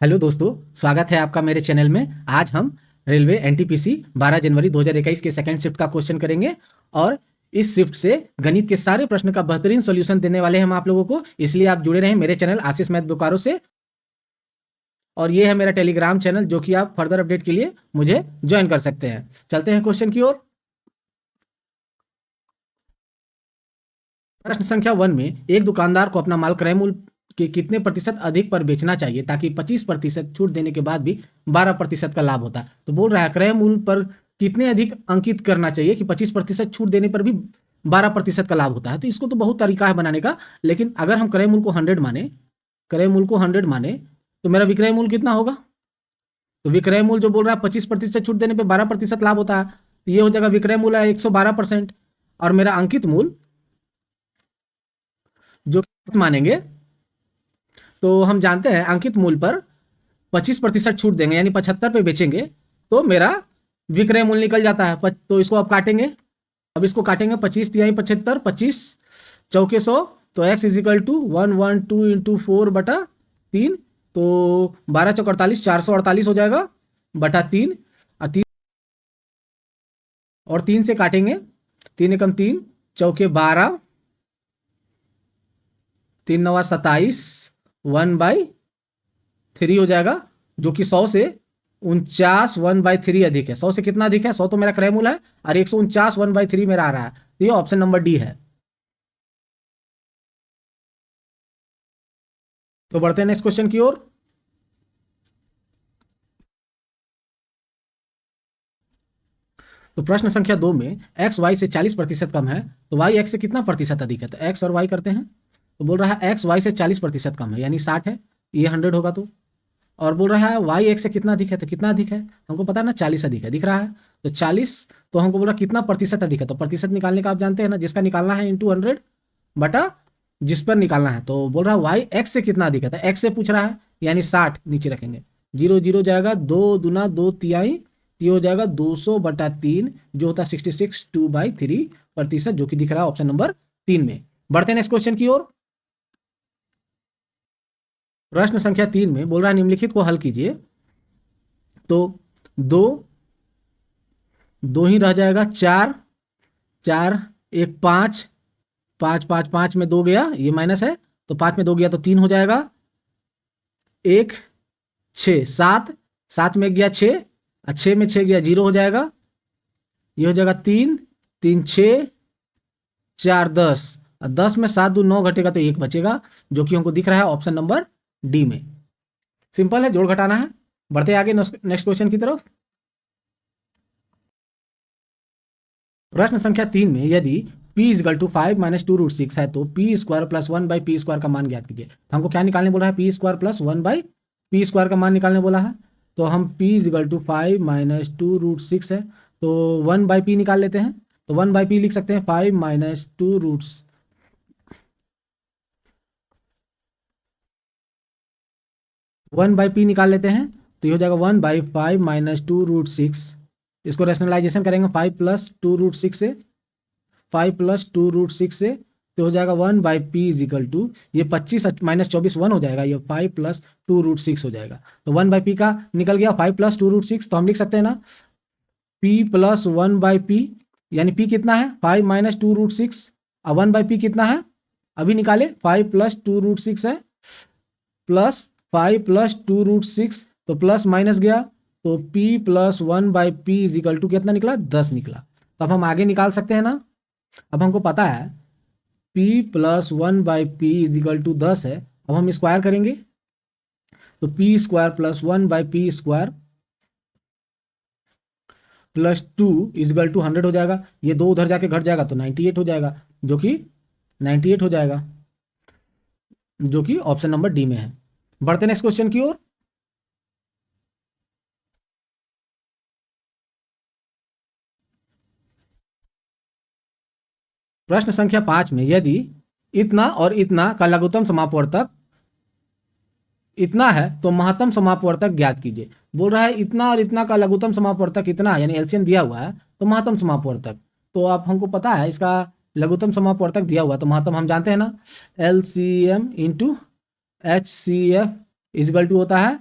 Hello दोस्तों, स्वागत है आपका मेरे चैनल में। आज हम रेलवे एनटीपीसी 12 जनवरी 2021 के सेकंड शिफ्ट का क्वेश्चन करेंगे और इस शिफ्ट से गणित के सारे प्रश्न का बेहतरीन सॉल्यूशन देने वाले हैं हम आप लोगों को। इसलिए आप जुड़े रहें मेरे चैनल आशीष मैथ बोकारो से। और ये है मेरा टेलीग्राम चैनल जो कि आप फर्दर अपडेट के लिए मुझे ज्वाइन कर सकते हैं। चलते हैं क्वेश्चन की ओर। प्रश्न संख्या 1 में एक दुकानदार को अपना माल क्रय मूल्य के कितने प्रतिशत अधिक पर बेचना चाहिए ताकि 25% छूट देने के बाद भी 12% का लाभ होता है। तो बोल रहा है क्रय मूल्य पर कितने अधिक अंकित करना चाहिए कि 25% छूट देने पर भी 12% का लाभ होता है। तो इसको तो बहुत तरीका है बनाने का, लेकिन अगर हम क्रय मूल्य को 100 माने, क्रय मूल्य को 100 माने तो मेरा विक्रय मूल्य कितना होगा। तो विक्रय मूल्य जो बोल रहा है 25% छूट देने पर 12% लाभ होता है, तो ये हो जाएगा विक्रय मूल्य है 112%। और मेरा अंकित मूल्य जो मानेंगे तो हम जानते हैं अंकित मूल्य पर 25% छूट देंगे यानी 75 पे बेचेंगे तो मेरा विक्रय मूल्य निकल जाता है। तो इसको अब काटेंगे, अब इसको काटेंगे 25 तिहाई 75, 25 चौके 100, तो x इजिकल टू 112 इंटू 4/3, तो 12 चौक 48, 448 हो जाएगा बटा 3, और 3 से काटेंगे, 3 एकम 3, चौके 12, 3 नवा 27, 1/3 हो जाएगा, जो कि 100 से 49 1/3 अधिक है। 100 से कितना अधिक है? 100 तो मेरा क्रय मूल्य है और 149 1/3 मेरा आ रहा है, तो ये ऑप्शन नंबर डी है। तो बढ़ते हैं नेक्स्ट क्वेश्चन की ओर। तो प्रश्न संख्या 2 में x y से 40% कम है तो y x से कितना प्रतिशत अधिक है। तो x और y करते हैं, तो बोल रहा है x y से 40% कम है यानी 60 है, ये 100 होगा। तो और बोल रहा है y x से कितना अधिक है, तो कितना अधिक है हमको पता है ना, 40 अधिक है, दिख रहा है। तो 40, तो हमको बोल रहा है कितना प्रतिशत अधिक है, तो प्रतिशत निकालने का आप जानते हैं ना, जिसका निकालना है इंटू 100 बटा जिस पर निकालना है। तो बोल रहा है वाई एक्स से कितना अधिक है, तो एक्स से पूछ रहा है यानी 60 नीचे रखेंगे, 0 0 जाएगा, 2 दूना 2 तिहाई, ये हो जाएगा 200/3 जो होता है 66 2/3%, जो कि दिख रहा है ऑप्शन नंबर 3 में। बढ़ते हैं नेक्स्ट क्वेश्चन की ओर। प्रश्न संख्या 3 में बोल रहा है निम्नलिखित को हल कीजिए। तो 2 2 ही रह जाएगा, 4 4 1 5 5 5 5 में 2 गया, ये माइनस है, तो 5 में 2 गया तो 3 हो जाएगा, 1 6 7 7 में गया 6 और 6 में 6 गया 0 हो जाएगा, ये हो जाएगा 3 3 6 4 10, और 10 में 7 2 9 घटेगा तो 1 बचेगा, जो कि हमको दिख रहा है ऑप्शन नंबर डी में। सिंपल है, जोड़ घटाना है। बढ़ते आगे नेक्स्ट क्वेश्चन की तरफ। प्रश्न संख्या 3 में यदि p इजकल टू 5 - 2√6 है तो p स्क्वायर प्लस 1/p² का मान ज्ञात कीजिए। तो हमको क्या निकालने बोला है, p स्क्वायर प्लस 1/p² का मान निकालने बोला है। तो हम p इजकल टू 5 - 2√6 है, तो 1/p निकाल लेते हैं। तो 1/p लिख सकते हैं 5 - 2√6, 1/p निकाल लेते हैं, तो ये हो जाएगा 1/5 - 2√6। इसको रेशनलाइजेशन करेंगे 5 + 2√6 से, 5 + 2√6 से, तो हो जाएगा 1/p इजिकल टू, ये 25 - 24 1 हो जाएगा, ये 5 + 2√6 हो जाएगा। तो 1/p का निकल गया 5 + 2√6, तो हम लिख सकते हैं ना p + 1/p, यानी p कितना है 5 - 2√6 और 1/p कितना है अभी निकाले 5 + 2√6 है, प्लस 5 + 2√6, तो प्लस माइनस गया, तो p + 1/p इजिकल टू कितना निकला 10 निकला। तो अब हम आगे निकाल सकते हैं ना। अब हमको पता है p + 1/p इजिकल टू 10 है। अब हम स्क्वायर करेंगे, तो p² + 1/p² plus 2 is equal to 100 हो जाएगा, ये 2 उधर जाके घट जाएगा तो 98 हो जाएगा, जो कि 98 हो जाएगा, जो कि ऑप्शन नंबर डी में है। बढ़ते नेक्स्ट क्वेश्चन की ओर। प्रश्न संख्या 5 में यदि इतना और इतना का लघुत्तम समापवर्तक इतना है तो महत्तम समापवर्तक ज्ञात कीजिए। बोल रहा है इतना और इतना का लघुत्तम समापवर्तक इतना है, यानी एलसीएम दिया हुआ है, तो महत्तम समापवर्तक, तो आप हमको पता है इसका लघुत्तम समापवर्तक दिया हुआ है, तो महत्तम हम जानते हैं ना, LCM × HCF इजिकल टू होता है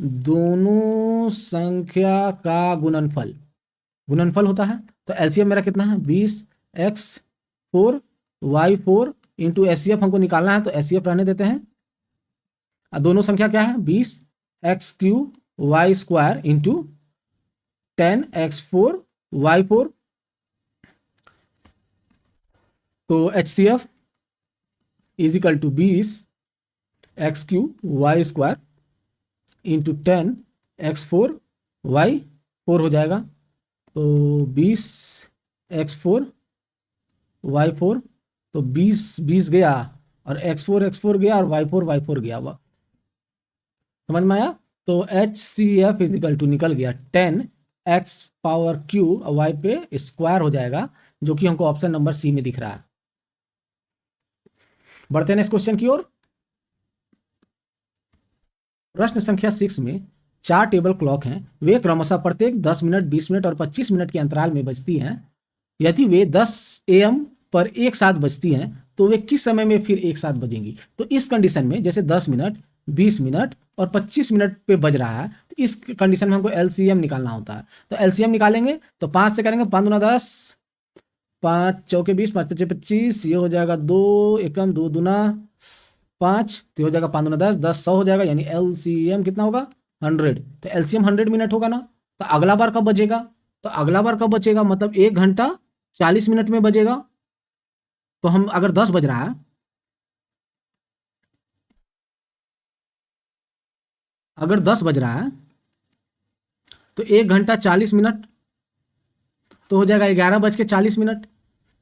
दोनों संख्या का गुणनफल होता है। तो एलसीएम मेरा कितना है 20x4 y4 इंटू एचसीएफ हमको निकालना है, तो एचसीएफ रहने देते हैं। दोनों संख्या क्या है 20x³ इंटू 10x4 y4। तो HCF is equal to 20x³ into 10x4 y4 हो जाएगा। तो 20x4 y4, तो 20 गया और x4 गया और y4 गया। वह समझ में आया। तो HCF इज इक्वल टू निकल गया 10x³ y पे स्क्वायर हो जाएगा, जो कि हमको ऑप्शन नंबर सी में दिख रहा है। बढ़ते हैं नेक्स्ट क्वेश्चन की ओर। प्रश्न संख्या 6 में 4 टेबल क्लॉक हैं। वे क्रमशः प्रत्येक 10 मिनट, 20 मिनट और 25 मिनट के अंतराल में बजती हैं। यदि वे 10 AM पर एक साथ बजती हैं तो वे किस समय में फिर एक साथ बजेंगी। तो इस कंडीशन में जैसे 10 मिनट, 20 मिनट और 25 मिनट पे बज रहा है, तो इस कंडीशन में हमको एलसीएम निकालना होता है। तो एलसीएम निकालेंगे तो 5 से करेंगे, 5 दूना 10, 5 चौके 20, 5 पचे 25, ये हो जाएगा 2 एकम 2 दूना 5, तो हो जाएगा 5 दूना 10, 10 100 हो जाएगा, यानी एलसीएम कितना होगा 100। तो एलसीएम 100 मिनट होगा ना। तो अगला बार कब बजेगा, तो अगला बार कब बचेगा, मतलब 1 घंटा 40 मिनट में बजेगा। तो हम अगर 10 बज रहा है, अगर 10 बज रहा है तो 1 घंटा 40 मिनट तो हो जाएगा 11 बज के 40 मिनट।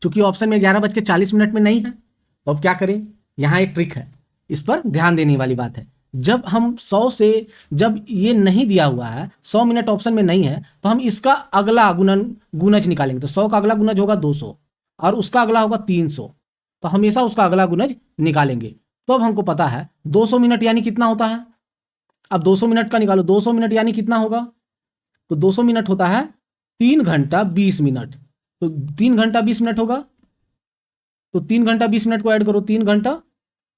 चूंकि ऑप्शन में 11 बज के 40 मिनट में नहीं है, तो अब क्या करें, यहाँ एक ट्रिक है, इस पर ध्यान देने वाली बात है। जब हम 100 से, जब ये नहीं दिया हुआ है 100 मिनट ऑप्शन में नहीं है, तो हम इसका अगला गुणज निकालेंगे। तो 100 का अगला गुणज होगा 200 और उसका अगला होगा 300, तो हमेशा उसका अगला गुणज निकालेंगे। तो अब हमको पता है 200 मिनट यानी कितना होता है। अब 200 मिनट का निकालो, 200 मिनट यानी कितना होगा, तो 200 मिनट होता है 3 घंटा 20 मिनट। तो 3 घंटा 20 मिनट होगा, तो 3 घंटा 20 मिनट को ऐड करो, 3 घंटा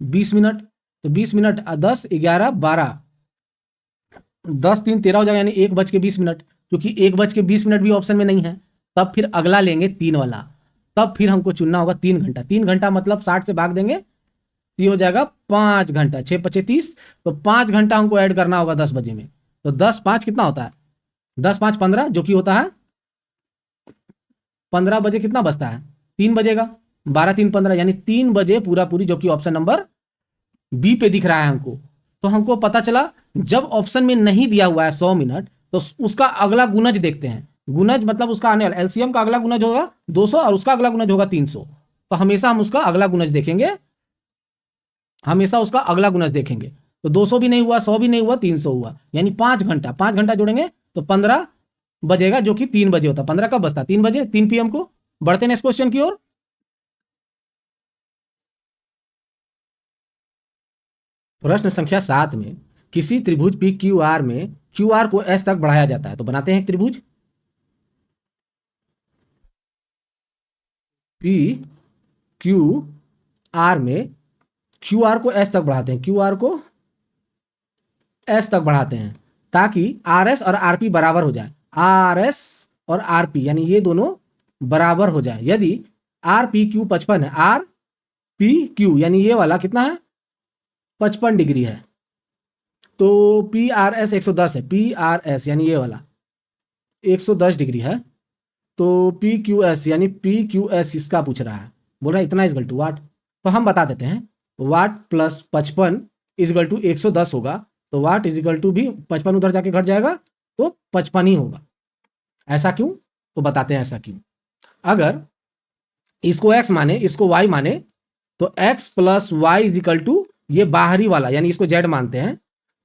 20 मिनट, तो 20 मिनट 10 11 12, 10 3 13 हो जाएगा, यानी 1 बज के 20 मिनट। क्योंकि 1 बज के 20 मिनट भी ऑप्शन में नहीं है, तब फिर अगला लेंगे 3 वाला। तब फिर हमको चुनना होगा 3 घंटा। 3 घंटा मतलब 60 से भाग देंगे, तो ये हो जाएगा 5 घंटा, 6 पचे 30, तो 5 घंटा हमको ऐड करना होगा 10 बजे में। तो 10 5 कितना होता है, 10 5 15, जो कि होता है 15 बजे कितना बजता है, 3 बजेगा, 12 3 15, यानी 3 बजे पूरा पूरी, जो कि ऑप्शन नंबर बी पे दिख रहा है हमको। तो हमको पता चला जब ऑप्शन में नहीं दिया हुआ है 100 मिनट, तो उसका अगला गुणज देखते हैं। गुणज मतलब उसका आने वाला एलसीएम का अगला गुणज होगा 200 और उसका अगला गुणज होगा 300। तो हमेशा हम उसका अगला गुणज देखेंगे, हमेशा उसका अगला गुणज देखेंगे। तो 200 भी नहीं हुआ, 100 भी नहीं हुआ, 300 हुआ, यानी 5 घंटा, 5 घंटा जोड़ेंगे तो 15 बजेगा, जो कि 3 बजे होता है। 15 कब बजता है, 3 बजे, 3 PM को। बढ़ते हैं नेक्स्ट क्वेश्चन की ओर। प्रश्न संख्या 7 में किसी त्रिभुज पी क्यू आर में क्यू आर को एस तक बढ़ाया जाता है। तो बनाते हैं एक त्रिभुज पी क्यू आर में क्यू आर को एस तक बढ़ाते हैं, क्यू आर को एस तक बढ़ाते हैं, ताकि आर एस और आर पी बराबर हो जाए। आर एस और आर पी यानी ये दोनों बराबर हो जाए। यदि आर पी क्यू 55 है, आर पी क्यू यानी ये वाला कितना है 55 डिग्री है, तो पी आर एस 110 है, पी आर एस यानी ये वाला 110 डिग्री है, तो पी क्यू एस यानी पी क्यू एस इसका पूछ रहा है, बोल रहा है इतना इजगल टू वाट। तो हम बता देते हैं वाट प्लस 55 इजगल टू 110 होगा। तो वाट इजिकल टू भी 55 उधर जाके घट जाएगा, तो 55 ही होगा। ऐसा क्यों, तो बताते हैं ऐसा क्यों। अगर इसको x माने, इसको y माने, तो x plus Y is equal to ये बाहरी वाला यानी इसको z मानते हैं,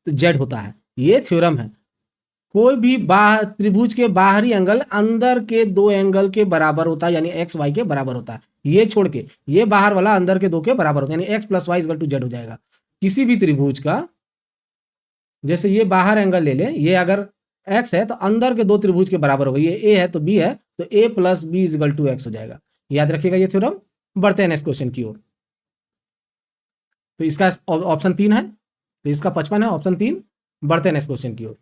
तो z होता है। ये थ्योरम है, कोई भी त्रिभुज के बाहरी एंगल अंदर के दो एंगल के बराबर होता है, यानी एक्स वाई के बराबर होता है। ये छोड़ के ये बाहर वाला अंदर के दो के बराबर होता है, यानी x plus y equal to z हो जाएगा। किसी भी त्रिभुज का, जैसे ये बाहर एंगल ले ले, ये अगर एक्स है तो अंदर के दो त्रिभुज के बराबर होगा। ये ए है तो बी है, तो A plus B equal to X हो जाएगा। याद रखिएगा ये थ्योरम। बढ़ते हैं नेक्स्ट क्वेश्चन की ओर। तो इसका ऑप्शन 3 है, तो इसका 55 है ऑप्शन 3। बढ़ते हैं नेक्स्ट क्वेश्चन की ओर।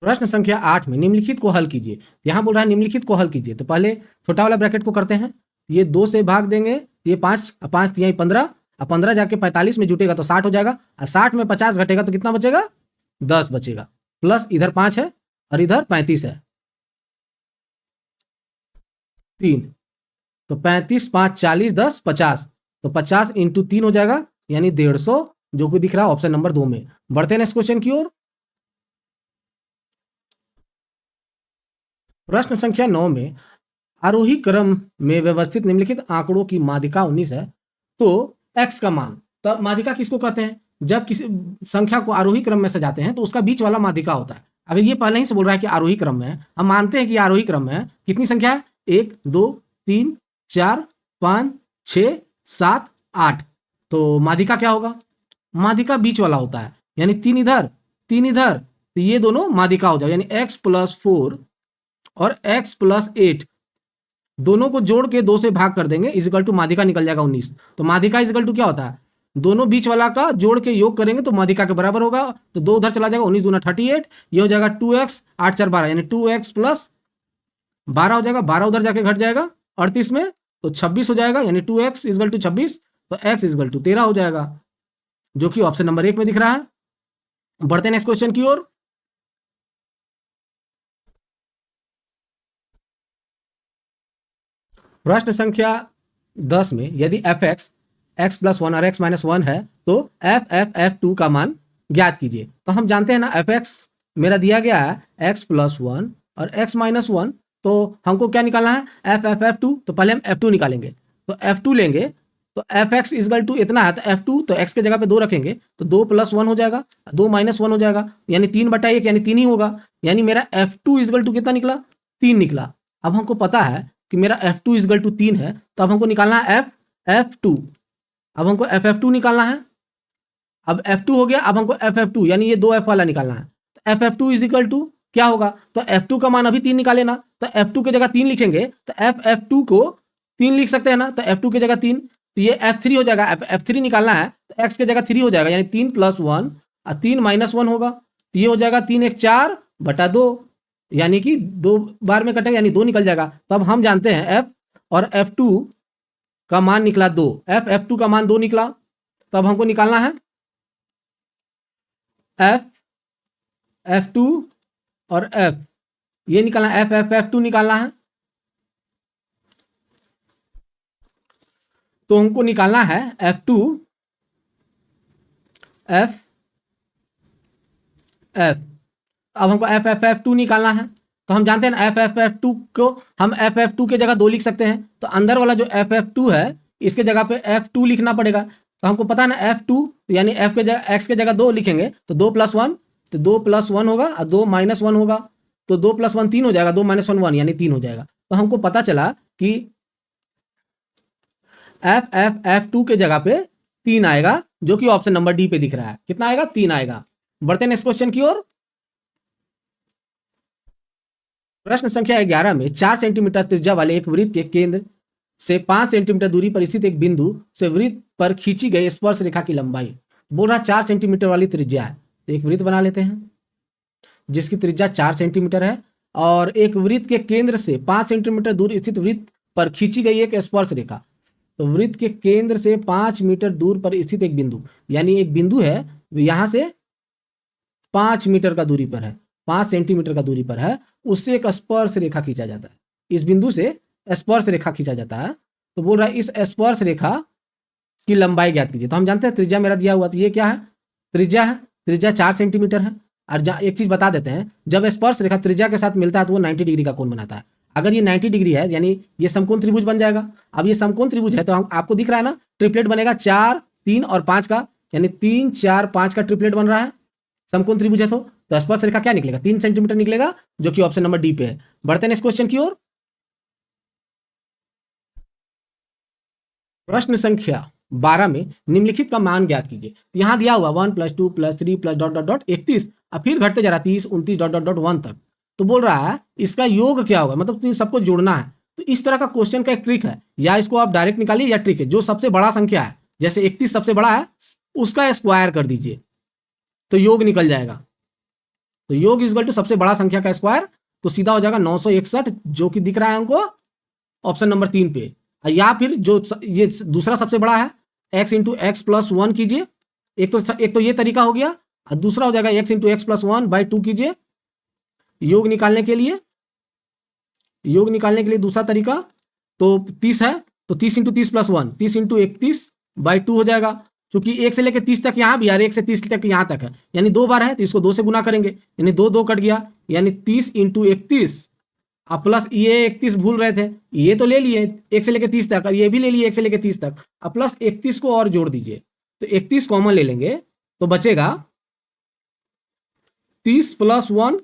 प्रश्न संख्या 8 में निम्नलिखित को हल कीजिए। यहाँ बोल रहा है निम्नलिखित को हल कीजिए, तो पहले छोटा वाला ब्रैकेट को करते हैं। ये 2 से भाग देंगे, ये 5, 5 तिहाई 15, और 15 जाके 45 में जुटेगा तो 60 हो जाएगा, और 60 में 50 घटेगा तो कितना बचेगा? 10 बचेगा, प्लस इधर 5 है और इधर 35 है, 3, तो 35, 5, 40, 10, 50, तो 50 इंटू 3 हो जाएगा, यानी 150, जो कि दिख रहा है ऑप्शन नंबर 2 में। बढ़ते हैं नेक्स्ट क्वेश्चन की ओर। प्रश्न संख्या 9 में आरोही क्रम में व्यवस्थित निम्नलिखित आंकड़ों की माध्यिका 19 है, तो x का मान, तो माध्यिका किसको कहते हैं? जब किसी संख्या को आरोही क्रम में सजाते हैं तो उसका बीच वाला माध्यिका होता है। अगर ये पहले ही से बोल रहा है कि आरोही क्रम में है, हम मानते हैं कि आरोही क्रम में है, कितनी संख्या है? 1, 2, 3, 4, 5, 6, 7, 8, तो माध्यिका क्या होगा? माध्यिका बीच वाला होता है, यानी 3 इधर 3 इधर, तो ये दोनों माध्यिका हो जाए, यानी x+4 और x+8 दोनों को जोड़ के 2 से भाग कर देंगे, इजिकल टू माध्यिका निकल जाएगा 19। तो माध्यिका इजिकल टू क्या होता है? दोनों बीच वाला का जोड़ के योग करेंगे तो माध्यिका के बराबर होगा, तो 2 उधर चला जाएगा, 19 दूना 38, ये हो जाएगा 2x, 8 4 12, यानी 2x प्लस 12 हो जाएगा, 12 उधर जाके घट जाएगा 38 में, तो 26 हो जाएगा, यानी 2x इजिकल टू 26, तो x इजिकल टू 13 हो जाएगा, जो कि ऑप्शन नंबर 1 में दिख रहा है। बढ़ते हैं नेक्स्ट क्वेश्चन की ओर। प्रश्न संख्या 10 में यदि fx x+1 और x-1 है तो f(f)(f)(2) का मान ज्ञात कीजिए। तो हम जानते हैं ना, fx मेरा दिया गया है x+1 और x-1, तो हमको क्या निकालना है? f(f)(f)(2), तो पहले हम f2 निकालेंगे, तो f2 लेंगे, तो fx इजगल टू इतना है, तो f2, तो x के जगह पे 2 रखेंगे, तो 2 + 1 हो जाएगा, 2 - 1 हो जाएगा, यानी 3/1, यानी 3 ही होगा, यानी मेरा f2 इजगल टू कितना निकला? 3 निकला। अब हमको पता है कि मेरा f2 इजगल टू 3 है, तो अब हमको निकालना है f(f)(2), अब हमको f(f)(2) निकालना है। अब f2 हो गया, अब हमको f(f)(2) यानी ये 2f वाला निकालना है, तो f(f)(2) इजिकल टू क्या होगा? तो f2 का मान अभी 3 निकाले ना, तो f2 की जगह 3 लिखेंगे, तो f(f)(2) को 3 लिख सकते हैं ना, तो f2 की जगह 3, तो ये f3 हो जाएगा, f3 निकालना है तो x की जगह 3 हो जाएगा, यानी 3 + 1 और 3 - 1 होगा, तो ये हो जाएगा 3 × 1 = 4/2, यानी कि 2 बार में कटेगा, यानी 2 निकल जाएगा। तब हम जानते हैं f और f2 का मान निकला 2, f(f)(2) का मान 2 निकला, तब हमको निकालना है f(f)(2) और f, ये निकालना है, f(f)(f)(2) निकालना है, तो हमको निकालना है f2 f f, अब हमको f(f)(f)(2) निकालना है, तो हम जानते हैं ना f(f)(f)(2) को हम f(f)(2) के जगह 2 लिख सकते हैं, तो अंदर वाला जो f(f)(2) है इसके जगह पे f2 लिखना पड़ेगा, तो हमको पता है ना f2, यानी f के जगह x के जगह 2 लिखेंगे, तो 2 + 1, तो 2 + 1 होगा और 2 - 1 होगा, तो 2 + 1 3 हो जाएगा, 2 - 1 1, यानी 3 हो जाएगा। तो हमको पता चला कि f(f)(f)(2) के जगह पे 3 आएगा, जो कि ऑप्शन नंबर डी पे दिख रहा है। कितना आएगा? 3 आएगा। बढ़ते हैं नेक्स्ट क्वेश्चन की ओर। प्रश्न संख्या 11 में 4 सेंटीमीटर त्रिज्या वाले एक वृत्त के केंद्र से 5 सेंटीमीटर दूरी पर स्थित एक बिंदु से वृत्त पर खींची गई स्पर्श रेखा की लंबाई, बोल रहा 4 सेंटीमीटर वाली त्रिज्या है, तो एक वृत्त बना लेते हैं जिसकी त्रिज्या 4 सेंटीमीटर है, और एक वृत्त के केंद्र से 5 सेंटीमीटर दूर स्थित वृत्त पर खींची गई एक स्पर्श रेखा, तो वृत्त के केंद्र से 5 मीटर दूर पर स्थित एक बिंदु, यानी एक बिंदु है यहां से 5 मीटर का दूरी पर है, 5 सेंटीमीटर का दूरी पर है, उससे एक स्पर्श रेखा खींचा जाता है, इस बिंदु से स्पर्श रेखा खींचा जाता है, तो बोल रहा है इस स्पर्श रेखा की लंबाई ज्ञात कीजिए। तो हम जानते हैं त्रिज्या मेरा दिया हुआ, तो ये क्या है? त्रिज्या है, त्रिज्या 4 सेंटीमीटर है, और एक चीज बता देते हैं, जब स्पर्श रेखा त्रिज्या के साथ मिलता है तो वो 90 डिग्री का कोण बनाता है। अगर ये 90 डिग्री है यानी ये समकोण त्रिभुज बन जाएगा। अब ये समकोण त्रिभुज है तो हम आपको दिख रहा है ना, ट्रिपलेट बनेगा 4 3 और 5 का, यानी 3 4 5 का ट्रिपलेट बन रहा है, समकोण त्रिभुज है, तो स्पर्श रेखा क्या निकलेगा? 3 सेंटीमीटर निकलेगा, जो कि ऑप्शन नंबर डी पे है। बढ़ते हैं नेक्स्ट क्वेश्चन की ओर। प्रश्न संख्या 12 में निम्नलिखित का मान ज्ञात कीजिए। यहां दिया हुआ 1 + 2 + 3 + ... 31, और फिर घटते जा रहा 30 29 ... 1 तक, तो बोल रहा है इसका योग क्या होगा, मतलब इन सबको जोड़ना है। तो इस तरह का क्वेश्चन का एक ट्रिक है, या इसको आप डायरेक्ट निकालिए या ट्रिक है, जो सबसे बड़ा संख्या है जैसे 31 सबसे बड़ा है, उसका स्क्वायर कर दीजिए तो योग निकल जाएगा। तो योग इज इक्वल टू सबसे बड़ा संख्या का स्क्वायर, तो सीधा हो जाएगा 961, जो कि दिख रहा है हमको ऑप्शन नंबर 3 पे। या फिर जो ये दूसरा सबसे बड़ा है, x into x plus one कीजिए। एक तो ये तरीका हो गया, और दूसरा हो जाएगा x into x plus one by two कीजिए योग निकालने के लिए। योग निकालने के लिए दूसरा तरीका तो 30 है, तो 30 into 30 plus one, 30 into 31 by two हो जाएगा। क्योंकि 1 से लेकर 30 तक यहाँ भी, यार 1 से 30 तक यहाँ तक है, यानी 2 बार है, तो इसको 2 से गुना करेंगे, यानी 2 2 कट गया, यानी 30 इंटू 31 अब प्लस ये 31 भूल रहे थे, ये तो ले लिए 1 से लेकर 30 तक, और ये भी ले लिए 1 से लेकर 30 तक, अब प्लस 31 को और जोड़ दीजिए, तो 31 कॉमन ले लेंगे तो बचेगा 30 प्लस 1,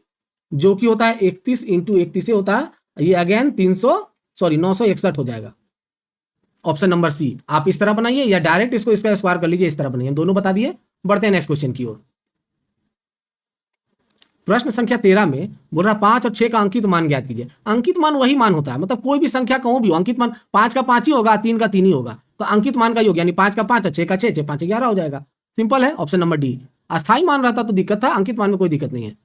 जो कि होता है 31 इंटू 31 से होता है ये अगेन 961 हो जाएगा। ऑप्शन नंबर सी आप इस तरह बनाइए, या डायरेक्ट इसको इसका स्क्वायर कर लीजिए, इस तरह बनाइए। दोनों बता दिए, बढ़ते हैं नेक्स्ट क्वेश्चन की ओर। प्रश्न संख्या 13 में बोल रहा 5 और 6 का अंकित मान ज्ञात कीजिए। अंकित मान वही मान होता है, मतलब कोई भी संख्या कहूं भी हो, अंकित मान 5 का 5 ही होगा, 3 का 3 ही होगा, तो अंकित मान का योग यानी 5 का 5 और 6 का 6, 6 5 11 हो जाएगा। सिंपल है, ऑप्शन नंबर डी। अस्थाई मान रहता तो दिक्कत था, अंकित मान में कोई दिक्कत नहीं है।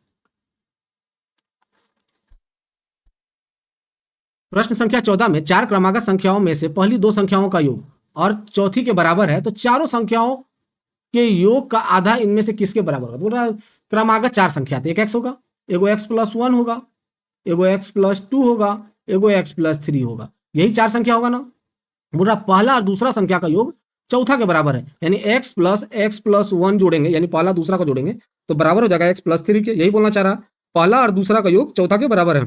प्रश्न संख्या 14 में 4 क्रमागत संख्याओं में से पहली 2 संख्याओं का योग और चौथी के बराबर है, तो चारों संख्याओं के योग का आधा इनमें से किसके बराबर होगा। बोल रहा है क्रमागत 4 संख्या, एक एक्स होगा, एगो एक्स प्लस 1 होगा, एगो एक्स प्लस 2 होगा, एगो एक्स प्लस 3 होगा, यही 4 संख्या होगा ना। बोल रहा पहला और दूसरा संख्या का योग चौथा के बराबर है, यानी एक्स प्लस 1 जोड़ेंगे, यानी पहला दूसरा को जोड़ेंगे तो बराबर हो जाएगा एक्स प्लस 3 के। यही बोलना चाह रहा, पहला और दूसरा का योग चौथा के बराबर है,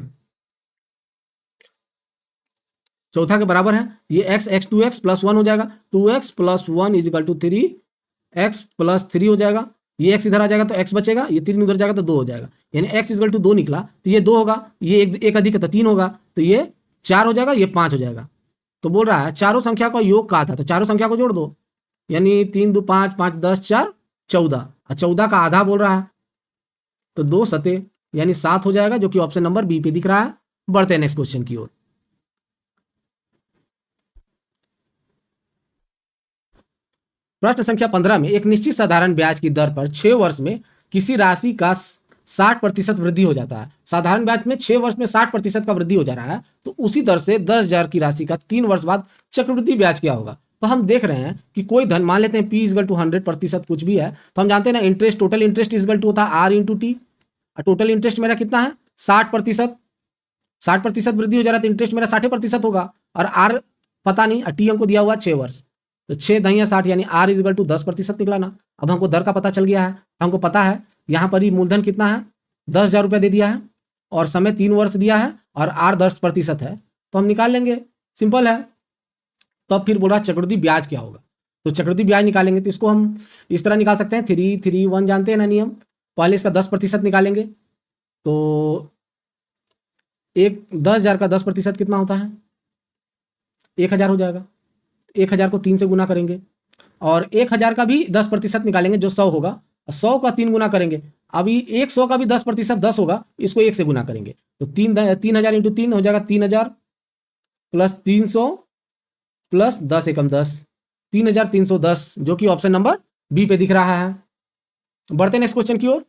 चौथा के बराबर है। ये एक्स 2x प्लस 1 हो जाएगा, 2x plus 1 is equal to 3x plus 3 हो जाएगा। ये x इधर आ जाएगा तो x बचेगा, ये 3 उधर जाएगा तो 2 हो जाएगा, यानी x इक्वल टू 2 निकला, तो ये 2 होगा, ये एक अधिक है तो 3 होगा, तो ये 4 हो जाएगा, ये 5 हो जाएगा। तो बोल रहा है चारों संख्या का योग कहा था, तो चारों संख्या को जोड़ दो, यानी 3 2 5 5 10 4 14, और 14 का आधा बोल रहा है, तो 2 सते यानी 7 हो जाएगा, जो कि ऑप्शन नंबर बी पे दिख रहा है। बढ़ते हैं नेक्स्ट क्वेश्चन की ओर। प्रश्न संख्या 15 में एक निश्चित साधारण ब्याज की दर पर 6 वर्ष में किसी राशि का 60% वृद्धि हो जाता है। साधारण ब्याज में 6 वर्ष में 60% का वृद्धि हो जा रहा है, तो उसी दर से 10,000 की राशि का 3 वर्ष बाद चक्रवृद्धि ब्याज क्या होगा। तो हम देख रहे हैं कि कोई धन, मान लेते हैं पी इजगल टू 100% कुछ भी है, तो हम जानते हैं ना interest, total interest equal to होता है r into t, total interest मेरा कितना है 60%, 60% वृद्धि हो जा रहा है तो इंटरेस्ट मेरा 60% होगा, और आर पता नहीं, टी हमको दिया हुआ 6 वर्ष, तो 6 दहिया 60 यानी आर इजगल टू 10% निकला ना। अब हमको दर का पता चल गया है, हमको पता है यहाँ पर ही मूलधन कितना है 10,000 रुपया दे दिया है, और समय 3 वर्ष दिया है, और आर 10% है, तो हम निकाल लेंगे, सिंपल है। तो अब फिर बोल रहा चक्रवृद्धि ब्याज क्या होगा, तो चक्रवृद्धि ब्याज निकालेंगे तो इसको हम इस तरह निकाल सकते हैं, 331 जानते हैं ना नियम, पहले इसका 10% निकालेंगे, तो 10,000 का 10% कितना होता है 1,000 हो जाएगा, 1,000 को 3 से गुना करेंगे, और 1,000 का भी 10% निकालेंगे जो 100 होगा, 100 का 3 गुना करेंगे, अभी 100 का भी 10% 10 होगा, इसको 1 से गुना करेंगे, तो 3,000 इंटू 3 हो जाएगा 3,000 प्लस 300 प्लस 10 एकम 10, 3,310, जो कि ऑप्शन नंबर बी पे दिख रहा है। बढ़ते हैं नेक्स्ट क्वेश्चन की ओर,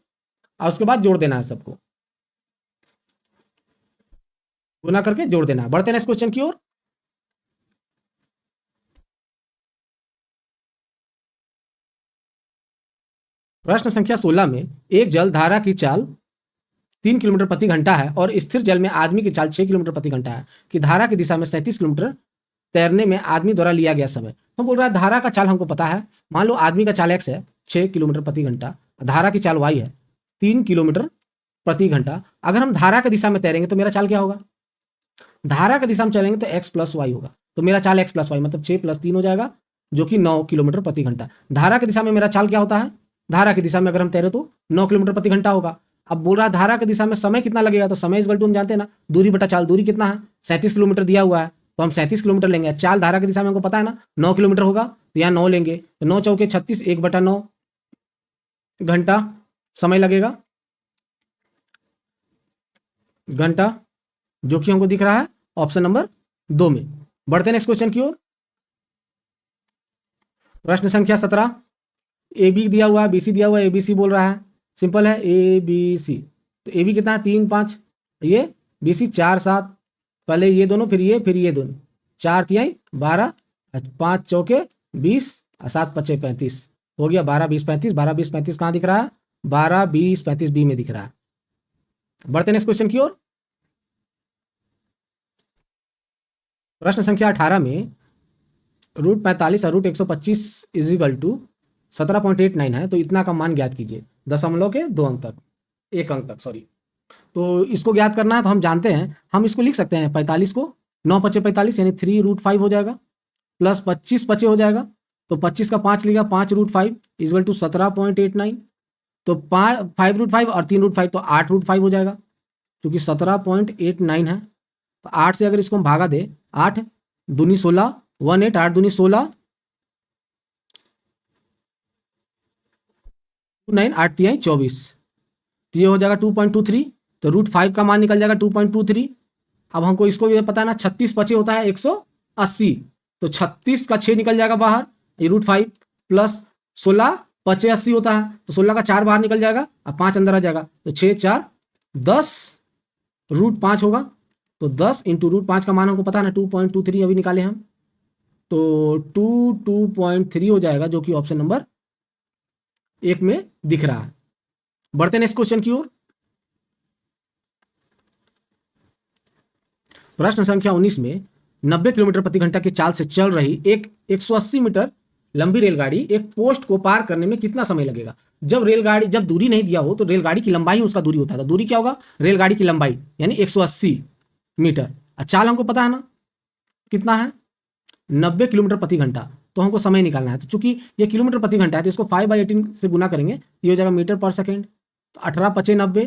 और उसके बाद जोड़ देना है, सबको गुना करके जोड़ देना है। बढ़ते हैं नेक्स्ट क्वेश्चन की ओर। प्रश्न संख्या 16 में एक जल धारा की चाल 3 किलोमीटर प्रति घंटा है और स्थिर जल में आदमी की चाल 6 किलोमीटर प्रति घंटा है कि धारा की दिशा में 37 किलोमीटर तैरने में आदमी द्वारा लिया गया समय। हम बोल रहा है धारा का चाल हमको पता है, मान लो आदमी का चाल x है 6 किलोमीटर प्रति घंटा, धारा की चाल y है 3 किलोमीटर प्रति घंटा। अगर हम धारा की दिशा में तैरेंगे तो मेरा चाल क्या होगा, धारा की दिशा में चलेंगे तो x प्लस वाई होगा, तो मेरा चाल x प्लस वाई मतलब 6 प्लस 3 हो जाएगा, जो कि 9 किलोमीटर प्रति घंटा। धारा की दिशा में मेरा चाल क्या होता है, धारा की दिशा में अगर हम तैरे तो 9 किलोमीटर प्रति घंटा होगा। अब बोल रहा है धारा की दिशा में समय कितना लगेगा, तो समय इक्वल टू हम जानते हैं ना दूरी बटा चाल, दूरी कितना है 37 किलोमीटर दिया हुआ है, तो हम 37 किलोमीटर लेंगे। चाल धारा की दिशा में हमको पता है ना 9 किलोमीटर होगा, तो यहाँ 9 लेंगे, तो 9 चौके 36, 1/9 घंटा समय लगेगा, घंटा, जो कि हमको दिख रहा है ऑप्शन नंबर 2 में। बढ़ते हैं नेक्स्ट क्वेश्चन की ओर। प्रश्न संख्या 17, ए बी दिया हुआ है, बी सी दिया हुआ है, ए बी सी बोल रहा है, सिंपल है ए बी सी। तो ए बी कितना है 3 5, ये बी सी 4 7, पहले ये दोनों फिर ये दोनों, 4 तिहाई 12, 5 चौके 20 और 7 पचे 35, हो गया 12 20 35। 12 20 35 कहाँ दिख रहा है? 12 20 35 बी में दिख रहा है। बढ़ते नेक्स्ट क्वेश्चन की ओर। प्रश्न संख्या 18 में रूट 45 और रूट 125 इजिकल टू 17.89 है, तो इतना का मान ज्ञात कीजिए, दशमलव के 2 अंक तक, 1 अंक तक सॉरी। तो इसको ज्ञात करना है तो हम जानते हैं, हम इसको लिख सकते हैं 45 को 9 पचे 45 यानी 3√5 हो जाएगा, प्लस 25 पचे हो जाएगा, तो 25 का 5 लिखा 5√5 इजिकल टू 17.89, तो 5√5 और 3√5 तो 8√5 हो जाएगा, क्योंकि 17.89 है। तो 8 से अगर इसको हम भागा दे, 8 दूनी 16, 18 8 दूनी 16, 9 8 तिहाई 24, तो ये हो जाएगा 2.23। तो √5 का मान निकल जाएगा 2.23। अब हमको इसको ये पता है ना, 36 पचे होता है 180, तो 36 का 6 निकल जाएगा बाहर, ये √5 प्लस 16 पचे 80 होता है, तो 16 का 4 बाहर निकल जाएगा, अब 5 अंदर आ जाएगा, तो 6 4 10 √5 होगा। तो 10 इंटू √5 का मान हमको पता है ना 2.23 अभी निकाले हम, तो 2.3 हो जाएगा, जो कि ऑप्शन नंबर 1 में दिख रहा है। बढ़ते नेक्स्ट क्वेश्चन की ओर। प्रश्न संख्या 19 में 90 किलोमीटर प्रति घंटा की चाल से चल रही एक 180 मीटर लंबी रेलगाड़ी एक पोस्ट को पार करने में कितना समय लगेगा? जब दूरी नहीं दिया हो तो रेलगाड़ी की लंबाई उसका दूरी होता है, तो दूरी क्या होगा? रेलगाड़ी की लंबाई यानी 180 मीटर। चाल हमको पता है ना कितना है, 90 किलोमीटर प्रति घंटा, तो हमको समय निकालना है। तो चूंकि ये किलोमीटर प्रति घंटा है तो इसको 5/18 से गुना करेंगे, ये हो जाएगा मीटर पर सेकेंड। तो 18 पचे 90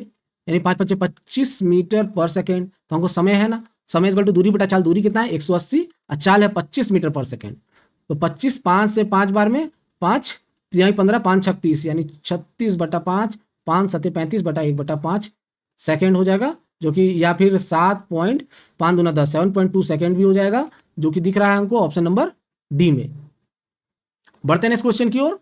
यानी 5 पचे 25 मीटर पर सेकेंड। तो हमको समय है ना, समय इक्वल टू दूरी बटा चाल, दूरी कितना है 180 और चाल है 25 मीटर पर सेकेंड। तो 25 5 से 5 बार में 5 यानी 15 5 36 यानी 36/5, 5 7 35 बटा 1/5 सेकेंड हो जाएगा, जो कि या फिर 7.5 दूना 10 7.2 सेकेंड भी हो जाएगा, जो कि दिख रहा है हमको ऑप्शन नंबर डी में। बढ़ते हैं नेक्स्ट क्वेश्चन की ओर।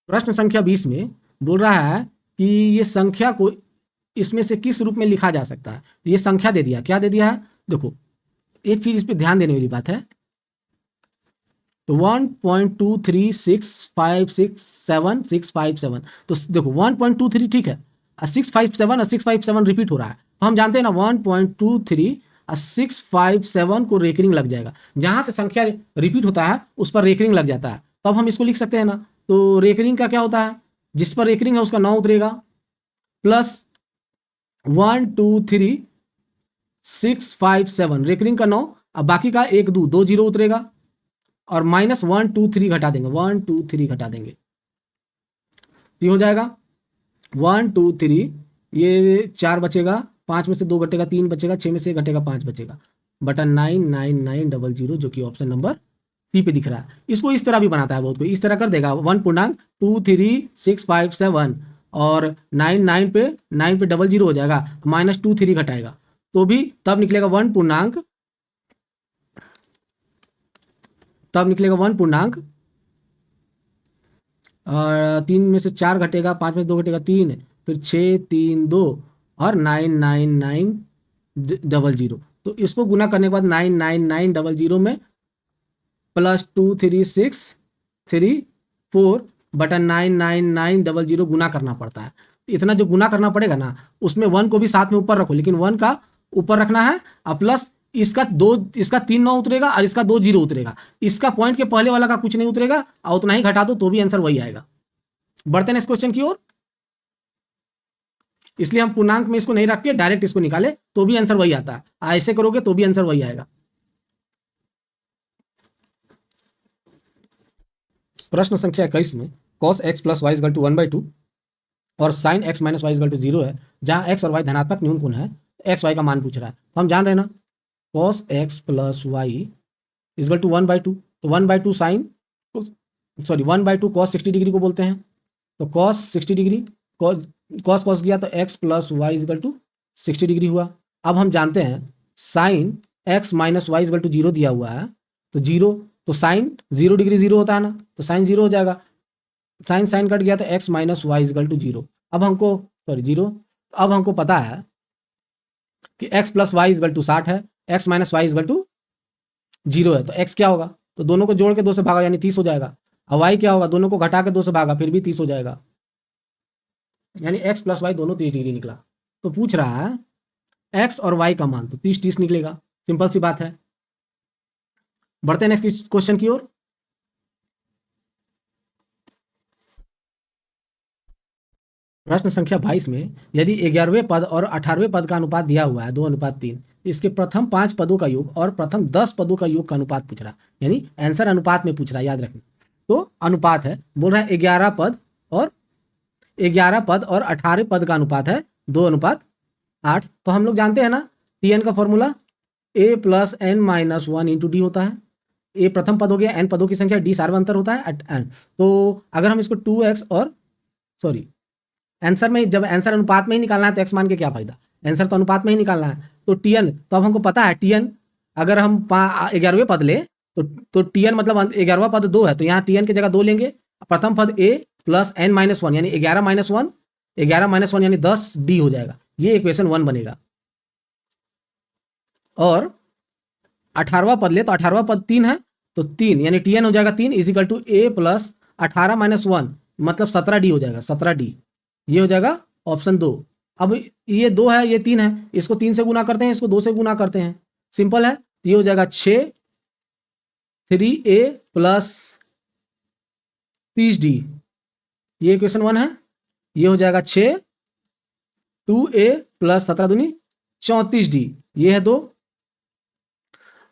प्रश्न संख्या 20 में बोल रहा है कि ये संख्या को इसमें से किस रूप में लिखा जा सकता है। ये संख्या दे दिया, क्या दे दिया है? देखो एक चीज इस पर ध्यान देने वाली बात है, तो 1.236567657, तो देखो 1.23 ठीक है, 657 और 657 रिपीट हो रहा है, तो हम जानते हैं ना 1.23 और 657 को रेकरिंग लग जाएगा, जहां से संख्या रिपीट होता है उस पर रेकरिंग लग जाता है, तब तो हम इसको लिख सकते हैं ना। तो रेकरिंग का क्या होता है, जिस पर रेकरिंग है उसका 9 उतरेगा, प्लस 1 2 3 6 5 7 रेकरिंग का 9, अब बाकी का 1 2 जीरो उतरेगा, और -1 2 3 घटा देंगे, 1 2 3 घटा देंगे, तो हो जाएगा 1 2 3, ये 4 बचेगा, 5 में से 2 घटेगा 3 बचेगा, 6 में से 1 घटेगा 5 बचेगा, बटा 99900, जो कि ऑप्शन नंबर सी पे दिख रहा है। इसको इस तरह भी बनाता है बहुत कोई, इस तरह कर देगा 1.23657 और 9 पे 00 हो जाएगा, -23 घटाएगा, तो भी तब निकलेगा 1 पूर्णांक, और 3 में से 4 घटेगा, 5 में से 2 घटेगा 3, फिर 6 3 2 और 99900, तो इसको गुना करने के बाद 99900 में +23634 बटा 99900 गुना करना पड़ता है। इतना जो गुना करना पड़ेगा ना, उसमें 1 को भी साथ में ऊपर रखो, लेकिन 1 का ऊपर रखना है, और प्लस इसका 3 9 उतरेगा और इसका 2 0 उतरेगा, इसका पॉइंट के पहले वाला का कुछ नहीं उतरेगा, और उतना ही घटा दो तो भी आंसर वही आएगा। बढ़ते हैं इस क्वेश्चन की ओर। इसलिए हम पूर्णांक में इसको नहीं रख के डायरेक्ट इसको निकाले तो भी आंसर वही आता है, ऐसे करोगे तो भी आंसर वही आएगा। प्रश्न संख्या 21 में cos x plus y equal to 1/2 और sin x minus y equal to 0 है, जहां x और y धनात्मक न्यून कोण है, एक्स वाई का मान पूछ रहा है। तो हम जान रहे हैं ना cos x plus y equal to 1/2, तो 1/2 साइन, सॉरी 1/2 cos 60 डिग्री को बोलते हैं, तो cos 60 डिग्री, cos गया तो x plus y equal to 60 degree हुआ। अब हम जानते हैं sine x minus y equal to zero दिया हुआ है, तो जीरो, तो साइन 0 डिग्री 0 होता है ना, तो साइन 0 हो जाएगा, साइन साइन कट गया तो x minus y equal to zero. अब हमको सॉरी जीरो, अब हमको पता है कि x plus y equal to 60 है, x minus y equal to zero है, तो एक्स क्या होगा, तो दोनों को जोड़ के 2 से भागा यानी 30 हो जाएगा। और वाई क्या होगा, दोनों को घटा के 2 से भागा फिर भी 30 हो जाएगा, यानी एक्स प्लस वाई दोनों 30 डिग्री निकला। तो पूछ रहा है एक्स और वाई का मान, तो 30 निकलेगा, सिंपल सी बात है। बढ़ते हैं नेक्स्ट क्वेश्चन की ओर। प्रश्न संख्या 22 में यदि 11वें पद और 18वें पद का अनुपात दिया हुआ है 2:3, इसके प्रथम 5 पदों का योग और प्रथम 10 पदों का योग का अनुपात पूछ रहा है, यानी आंसर अनुपात में पूछ रहा है, याद रखना। तो अनुपात है, बोल रहा है 11 पद और 18 पद का अनुपात है 2:8। तो हम लोग जानते हैं ना Tn का formula a plus n minus 1 into d होता है। ए प्रथम पद हो गया, एन पदों की संख्या, डी सार्वंतर होता है एन। तो अगर हम इसको 2x और सॉरी आंसर में, जब आंसर अनुपात में ही निकालना है तो एक्स मान के क्या फायदा, आंसर तो अनुपात में ही निकालना है। तो Tn, तो अब हमको पता है Tn, अगर हम 11वें पद ले तो Tn मतलब 11वां पद 2 है, तो यहाँ Tn की जगह 2 लेंगे। प्रथम पद a प्लस एन माइनस 1 यानी 11 माइनस 1, 11 माइनस 1 यानी 10 डी हो जाएगा, ये इक्वेशन 1 बनेगा। और 18वां पद ले तो 18वां पद 3 है, तो 3 यानी Tn हो जाएगा 3 equal to a plus 18 minus 1 मतलब 17 डी हो जाएगा, 17 डी, ये हो जाएगा ऑप्शन 2। अब ये 2 है, ये 3 है, इसको 3 से गुना करते हैं, इसको 2 से गुना करते हैं, सिंपल है। तो ये हो जाएगा 6 3a प्लस 30d, ये इक्वेशन 1 है। ये हो जाएगा 6 2a प्लस 17 दूनी 34d, ये है 2।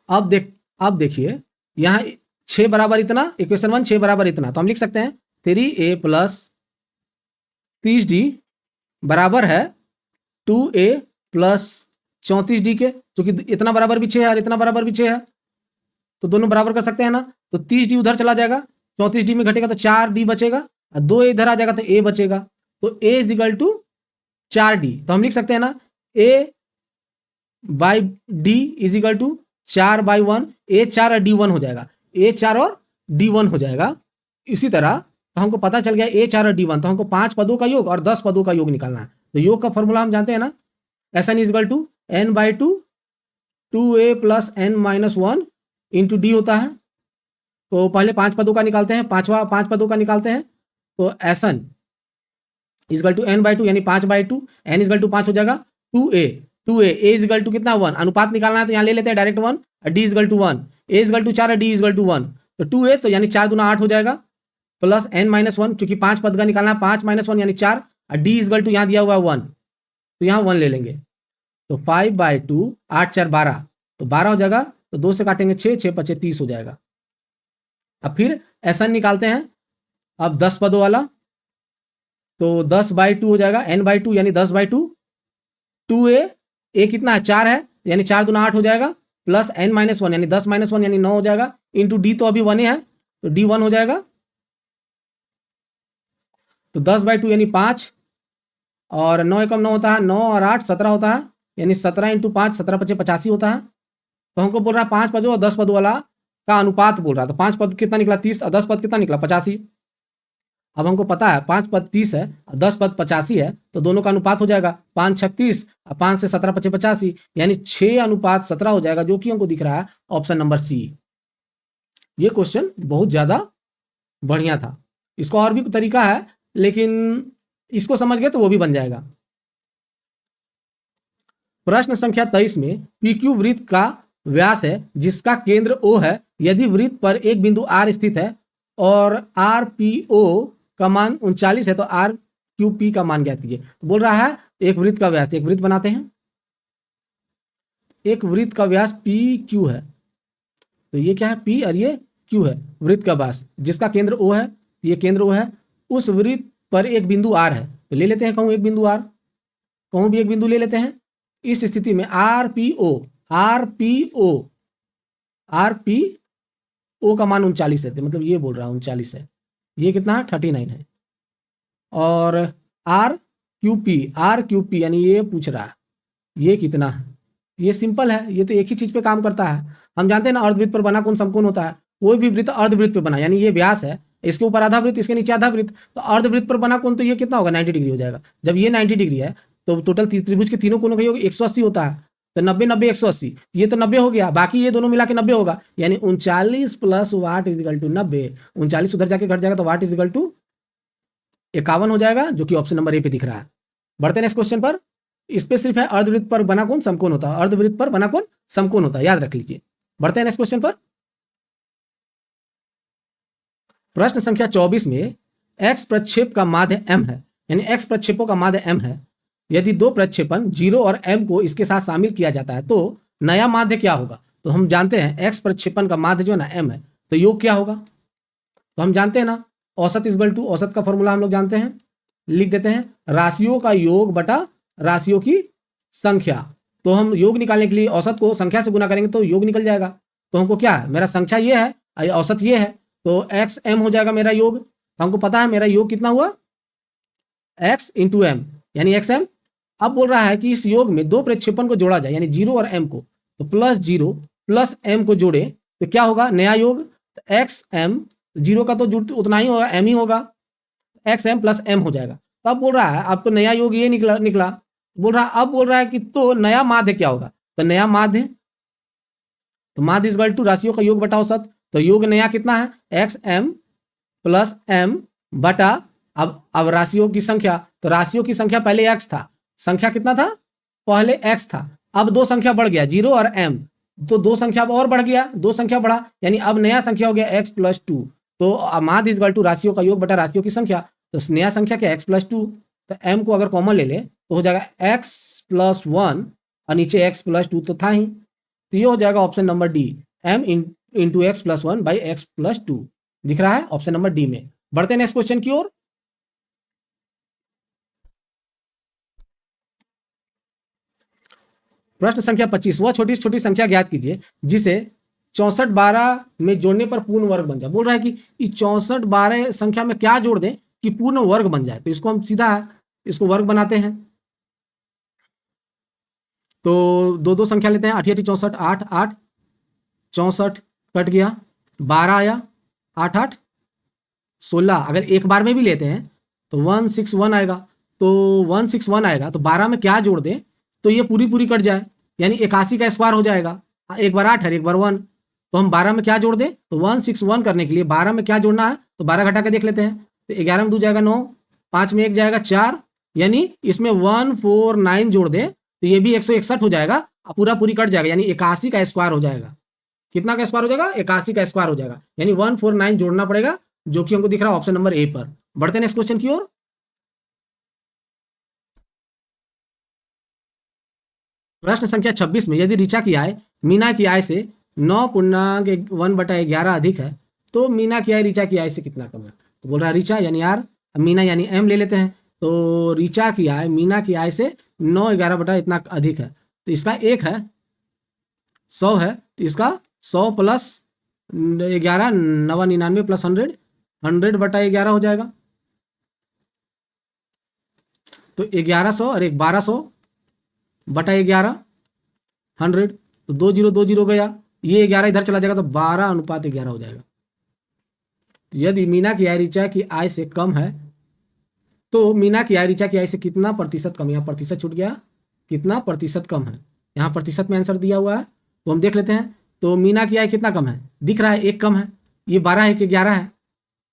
अब देखिए यहाँ 6 बराबर इतना, इक्वेशन 1 6 बराबर इतना, तो हम लिख सकते हैं 3a प्लस 30d बराबर है 2a प्लस 34d के, क्योंकि इतना बराबर भी 6 है और इतना बराबर भी 6 है, तो दोनों बराबर कर सकते हैं ना। तो 30d उधर चला जाएगा, 34d में घटेगा तो 4d बचेगा, और 2a इधर आ जाएगा तो a बचेगा, तो a इजिकल टू 4d। तो हम लिख सकते हैं ना a by d equal to 4/1, a 4 और d 1 हो जाएगा, a 4 और d 1 हो जाएगा। इसी तरह तो हमको पता चल गया a 4 और d 1, तो हमको 5 पदों का योग और 10 पदों का योग निकालना है। तो योग का फॉर्मूला हम जानते हैं ना, s n equal to n/2 2a plus n minus 1 into d होता है। तो पहले 5 पदों का निकालते हैं, 5 पदों का निकालते हैं, तो S n equal to n/2 यानी 5/2, n इजिकल टू 5 हो जाएगा 2a, a इजिकल टू कितना 1, अनुपात निकालना है तो यहाँ ले लेते हैं direct 1, d equal to 1, a equal to 4 d equal to 1, तो 2a तो यानी 4 दूना 8 हो जाएगा, प्लस n माइनस 1, चूंकि 5 पद का निकालना है, 5 माइनस 1 यानी 4, और डी इजिकल टू यहाँ दिया हुआ है 1, तो यहाँ 1 ले लेंगे, तो 5/2 8 4 12, तो 12 हो जाएगा, तो 2 से काटेंगे 6 6 5 30 हो जाएगा। अब फिर एन निकालते हैं, अब 10 पदों वाला, तो 10/2 हो जाएगा, n/2 यानी 10/2, 2a, a कितना है 4 है, यानी 4 दूना 8 हो जाएगा, प्लस n माइनस 1 यानी 10 माइनस 1 यानी 9 हो जाएगा, इंटू डी तो अभी 1 ही है, तो डी 1 हो जाएगा, तो 10/2 यानी 5, और 9 एकम 9 होता है, 9 और 8 17 होता है, यानी 17 इंटू 5 17 5 85 होता है। तो हमको बोल रहा है 5 पदों और 10 पदों वाला का अनुपात बोल रहा है, तो 5 पद कितना निकला 30 और 10 पद कितना निकला 85। अब हमको पता है 5 पद 30 है और 10 पद 85 है, तो दोनों का अनुपात हो जाएगा 5 36 और 5 से 17 5 85, यानी 6:17 हो जाएगा, जो कि हमको दिख रहा है ऑप्शन नंबर सी। ये क्वेश्चन बहुत ज्यादा बढ़िया था, इसको और भी तरीका है, लेकिन इसको समझ गए तो वो भी बन जाएगा। प्रश्न संख्या 23 में PQ वृत्त का व्यास है जिसका केंद्र O है, यदि वृत्त पर एक बिंदु R स्थित है और RPO का मान 39 है, तो RQP का मान ज्ञात कीजिए। तो बोल रहा है एक वृत्त का व्यास, एक वृत्त बनाते हैं, एक वृत्त का व्यास PQ है, तो ये क्या है P और ये Q है, वृत्त का व्यास जिसका केंद्र O है, ये केंद्र O है, उस वृत्त पर एक बिंदु R है, तो ले लेते हैं कहूँ एक बिंदु R, कहूँ भी एक बिंदु ले लेते हैं। इस स्थिति में RPO का मान 39 है, मतलब ये बोल रहा है 39 है, ये कितना है 39 है, और RQP यानी ये पूछ रहा है ये कितना है ये सिंपल है, ये तो एक ही चीज पे काम करता है। हम जानते हैं ना अर्धवृत्त पर बना कौन समकोण होता है, कोई भी वृत्त अर्धवृत्त पे बना, यानी ये व्यास है, इसके ऊपर आधा वृत्त, इसके नीचे आधा वृत्त, तो अर्धवृत्त पर बना कौन, तो ये कितना होगा 90 डिग्री हो जाएगा। जब ये 90 डिग्री है तो टोटल त्रिभुज के तीनों कोणों का योग 180 होता है, तो 90 90 180, ये तो 90 हो गया, बाकी ये दोनों मिला के 90 होगा, यानी 39 plus what is equal to 90। 39 उधर जाके घट जाएगा तो वाट इज इक्वल टू 51 हो जाएगा, जो कि ऑप्शन नंबर ए पे दिख रहा है। बढ़ते हैं नेक्स्ट क्वेश्चन पर। इस पे सिर्फ है अर्धवृत्त पर बना कौन समकोण होता है, अर्धवृत्त पर बना कौन समकोण होता है, याद रख लीजिए। बढ़ते हैं नेक्स्ट क्वेश्चन पर। प्रश्न संख्या 24 में x प्रक्षेप का माध्य m है, यानी x प्रक्षेपों का माध्य m है। यदि दो प्रक्षेपण 0 और m को इसके साथ शामिल किया जाता है तो नया माध्य क्या होगा। तो हम जानते हैं x प्रक्षेपण का माध्य जो है ना m है, तो योग क्या होगा, तो हम जानते हैं ना औसत इज इक्वल टू, औसत का फॉर्मूला हम लोग जानते हैं, लिख देते हैं राशियों का योग बटा राशियों की संख्या। तो हम योग निकालने के लिए औसत को संख्या से गुना करेंगे तो योग निकल जाएगा। तो हमको क्या है, मेरा संख्या ये है, औसत ये है, तो एक्स एम हो जाएगा मेरा योग। तो हमको पता है मेरा योग कितना हुआ, एक्स इंटू एम, यानी एक्स एम। अब बोल रहा है कि इस योग में दो प्रक्षेपण को जोड़ा जाए, यानी 0 और m को, तो प्लस 0 प्लस m को जोड़े तो क्या होगा नया योग, तो एक्स एम, 0 का तो उतना ही होगा, m ही होगा, एक्स एम प्लस m हो जाएगा। तो अब बोल रहा है अब तो नया योग ये निकला, बोल रहा अब बोल रहा है कि तो नया माध्य क्या होगा, तो नया माध्य, तो माध्य इज इक्वल टू राशियों का योग बटा औसत। तो योग नया कितना है, एक्स एम प्लस एम बटा, अब राशियों की संख्या, तो राशियों की संख्या पहले x था, संख्या कितना था पहले x था, अब दो संख्या बढ़ गया 0 और m, तो दो संख्या अब और बढ़ गया, दो संख्या बढ़ा, यानी अब नया संख्या हो गया x प्लस 2। तो माध्य इज इक्वल टू राशियों का योग बटा राशियों की संख्या, तो नया संख्या क्या x प्लस 2, तो m को अगर कॉमन ले ले तो हो जाएगा x प्लस 1 और नीचे x प्लस 2 तो था ही, तो ये हो जाएगा option number D, m into x plus 1 by x plus 2, दिख रहा है ऑप्शन नंबर डी में। बढ़ते हैं नेक्स्ट क्वेश्चन की ओर। प्रश्न संख्या 25, वह छोटी छोटी संख्या ज्ञात कीजिए जिसे 64 12 में जोड़ने पर पूर्ण वर्ग बन जाए। बोल रहा है कि 64 12 संख्या में क्या जोड़ दें कि पूर्ण वर्ग बन जाए, तो इसको हम सीधा इसको वर्ग बनाते हैं। तो दो दो संख्या लेते हैं, 8 8 64, 8 8 64 कट गया, 12 आया, 8 8 16, अगर एक बार में भी लेते हैं तो 161 आएगा, तो 161 आएगा, तो 12 में क्या जोड़ दें तो ये पूरी पूरी कट जाए, यानी 81 का स्क्वायर हो जाएगा, एक बार 8 है एक बार 1, तो हम 12 में क्या जोड़ दें, तो 161 करने के लिए 12 में क्या जोड़ना है, तो 12 घटा के देख लेते हैं, तो 11 में 2 जाएगा 9, 5 में 1 जाएगा 4, यानी इसमें 149 जोड़ दें तो ये भी 161 हो जाएगा, पूरा पूरी कट जाएगा, यानी 81 का स्क्वायर हो जाएगा। कितना का स्क्वायर हो जाएगा, 81 का स्क्वायर हो जाएगा, यानी 149 जोड़ना पड़ेगा, जो कि हमको दिख रहा है ऑप्शन नंबर ए पर। बढ़ते हैं नेक्स्ट क्वेश्चन की ओर। प्रश्न संख्या 26 में यदि ऋचा की आय मीना की आय से 9.1/11 अधिक है तो मीना की आय ऋचा की आय से कितना कम है। तो बोल रहा है ऋचा यानी आर, मीना यानी एम ले लेते हैं, तो ऋचा की आय मीना की आय से 9 11 इतना अधिक है, तो इसका एक है 100 है, तो इसका 100 प्लस 11 999 प्लस 100 100/11 हो जाएगा, तो 1100 और एक 1200/11 100, तो 2020 गया, ये 11 इधर चला जाएगा तो 12:11 हो जाएगा। यदि मीना की आय ऋचा की आय से कम है तो मीना की आय ऋचा की आय से कितना प्रतिशत कम, यहाँ प्रतिशत छूट गया, कितना प्रतिशत कम है, यहाँ प्रतिशत में आंसर दिया हुआ है, तो हम देख लेते हैं। तो मीना की आय कितना कम है, दिख रहा है एक कम है, ये 12 है कि 11 है,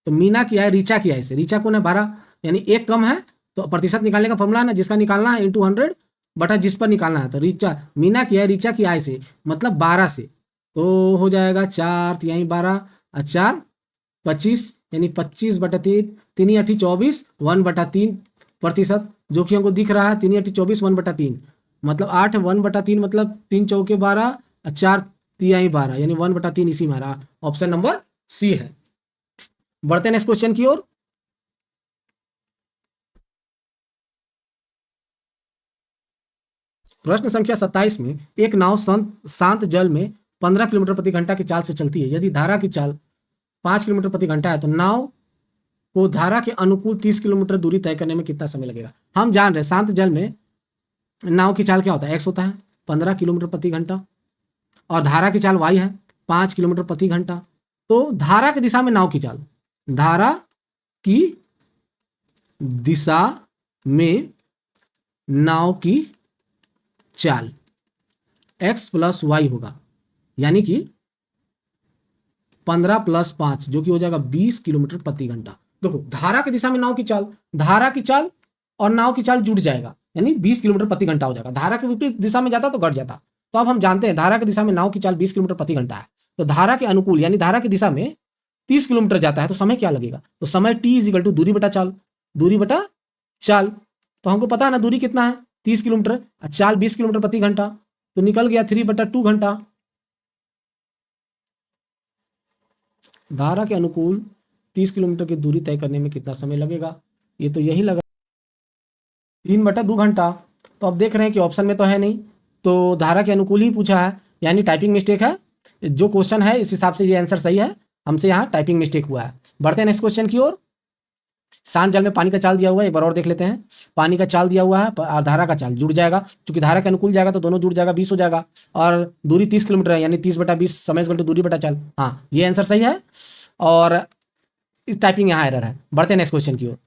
तो मीना की आय ऋचा की आय से, ऋचा कौन है 12, यानी एक कम है, तो प्रतिशत निकालने का फॉर्मूला है ना, जिसका निकालना है इंटू 100 बटा जिस पर निकालना है, तो ऋचा मीना की आय ऋचा की आय से मतलब 12 से, तो हो जाएगा 4 यहीं 12 और 4 25, यानी 25/3, 3 8 24 1/3 प्रतिशत, जो कि हमको दिख रहा है 3 8 24 1/3, मतलब 8 1/3 मतलब 3 चौके 12 और 4 तिहाई 12, यानी 1/3 इसी में आ रहा, ऑप्शन नंबर सी है। बढ़ते हैं नेक्स्ट क्वेश्चन की ओर। प्रश्न संख्या 27 में एक नाव शांत जल में 15 किलोमीटर प्रति घंटा की चाल से चलती है। यदि धारा की चाल 5 किलोमीटर प्रति घंटा है तो नाव को धारा के अनुकूल 30 किलोमीटर दूरी तय करने में कितना समय लगेगा। हम जान रहे शांत जल में नाव की चाल क्या होता है, एक्स होता है, 15 किलोमीटर प्रति घंटा और धारा की चाल y है 5 किलोमीटर प्रति घंटा। तो धारा की दिशा में नाव की चाल, धारा की दिशा में नाव की चाल x प्लस वाई होगा, यानी कि 15 प्लस 5 जो कि हो जाएगा 20 किलोमीटर प्रति घंटा। देखो धारा की दिशा में नाव की चाल, धारा की चाल और नाव की चाल जुड़ जाएगा, यानी 20 किलोमीटर प्रति घंटा हो जाएगा। धारा के विपरीत दिशा में जाता तो घट जाता। तो अब हम जानते हैं धारा की दिशा में नाव की चाल 20 किलोमीटर प्रति घंटा है, तो धारा के अनुकूल यानी धारा की दिशा में 30 किलोमीटर जाता है, तो समय क्या लगेगा? तो समय t इज इक्वल टू दूरी बटा चाल, दूरी बटा चाल। तो हमको पता है ना दूरी कितना है 30 किलोमीटर, चाल 20 किलोमीटर प्रति घंटा, तो निकल गया 3/2 घंटा। धारा के अनुकूल 30 किलोमीटर की दूरी तय करने में कितना समय लगेगा? ये तो यही लगा 3/2 घंटा। तो अब देख रहे हैं कि ऑप्शन में तो है नहीं, तो धारा के अनुकूल ही पूछा है, यानी टाइपिंग मिस्टेक है। जो क्वेश्चन है इस हिसाब से ये आंसर सही है, हमसे यहाँ टाइपिंग मिस्टेक हुआ है। बढ़ते हैं नेक्स्ट क्वेश्चन की ओर। शांत जल में पानी का चाल दिया हुआ है, एक बार और देख लेते हैं। पानी का चाल दिया हुआ है और धारा का चाल जुड़ जाएगा, क्योंकि धारा के अनुकूल जाएगा तो दोनों जुड़ जाएगा, 20 हो जाएगा, और दूरी 30 किलोमीटर है, यानी 30/20 समय इक्वल टू दूरी बटा चाल। हाँ ये आंसर सही है, और इस टाइपिंग यहाँ एरर है। बढ़ते हैं नेक्स्ट क्वेश्चन की ओर।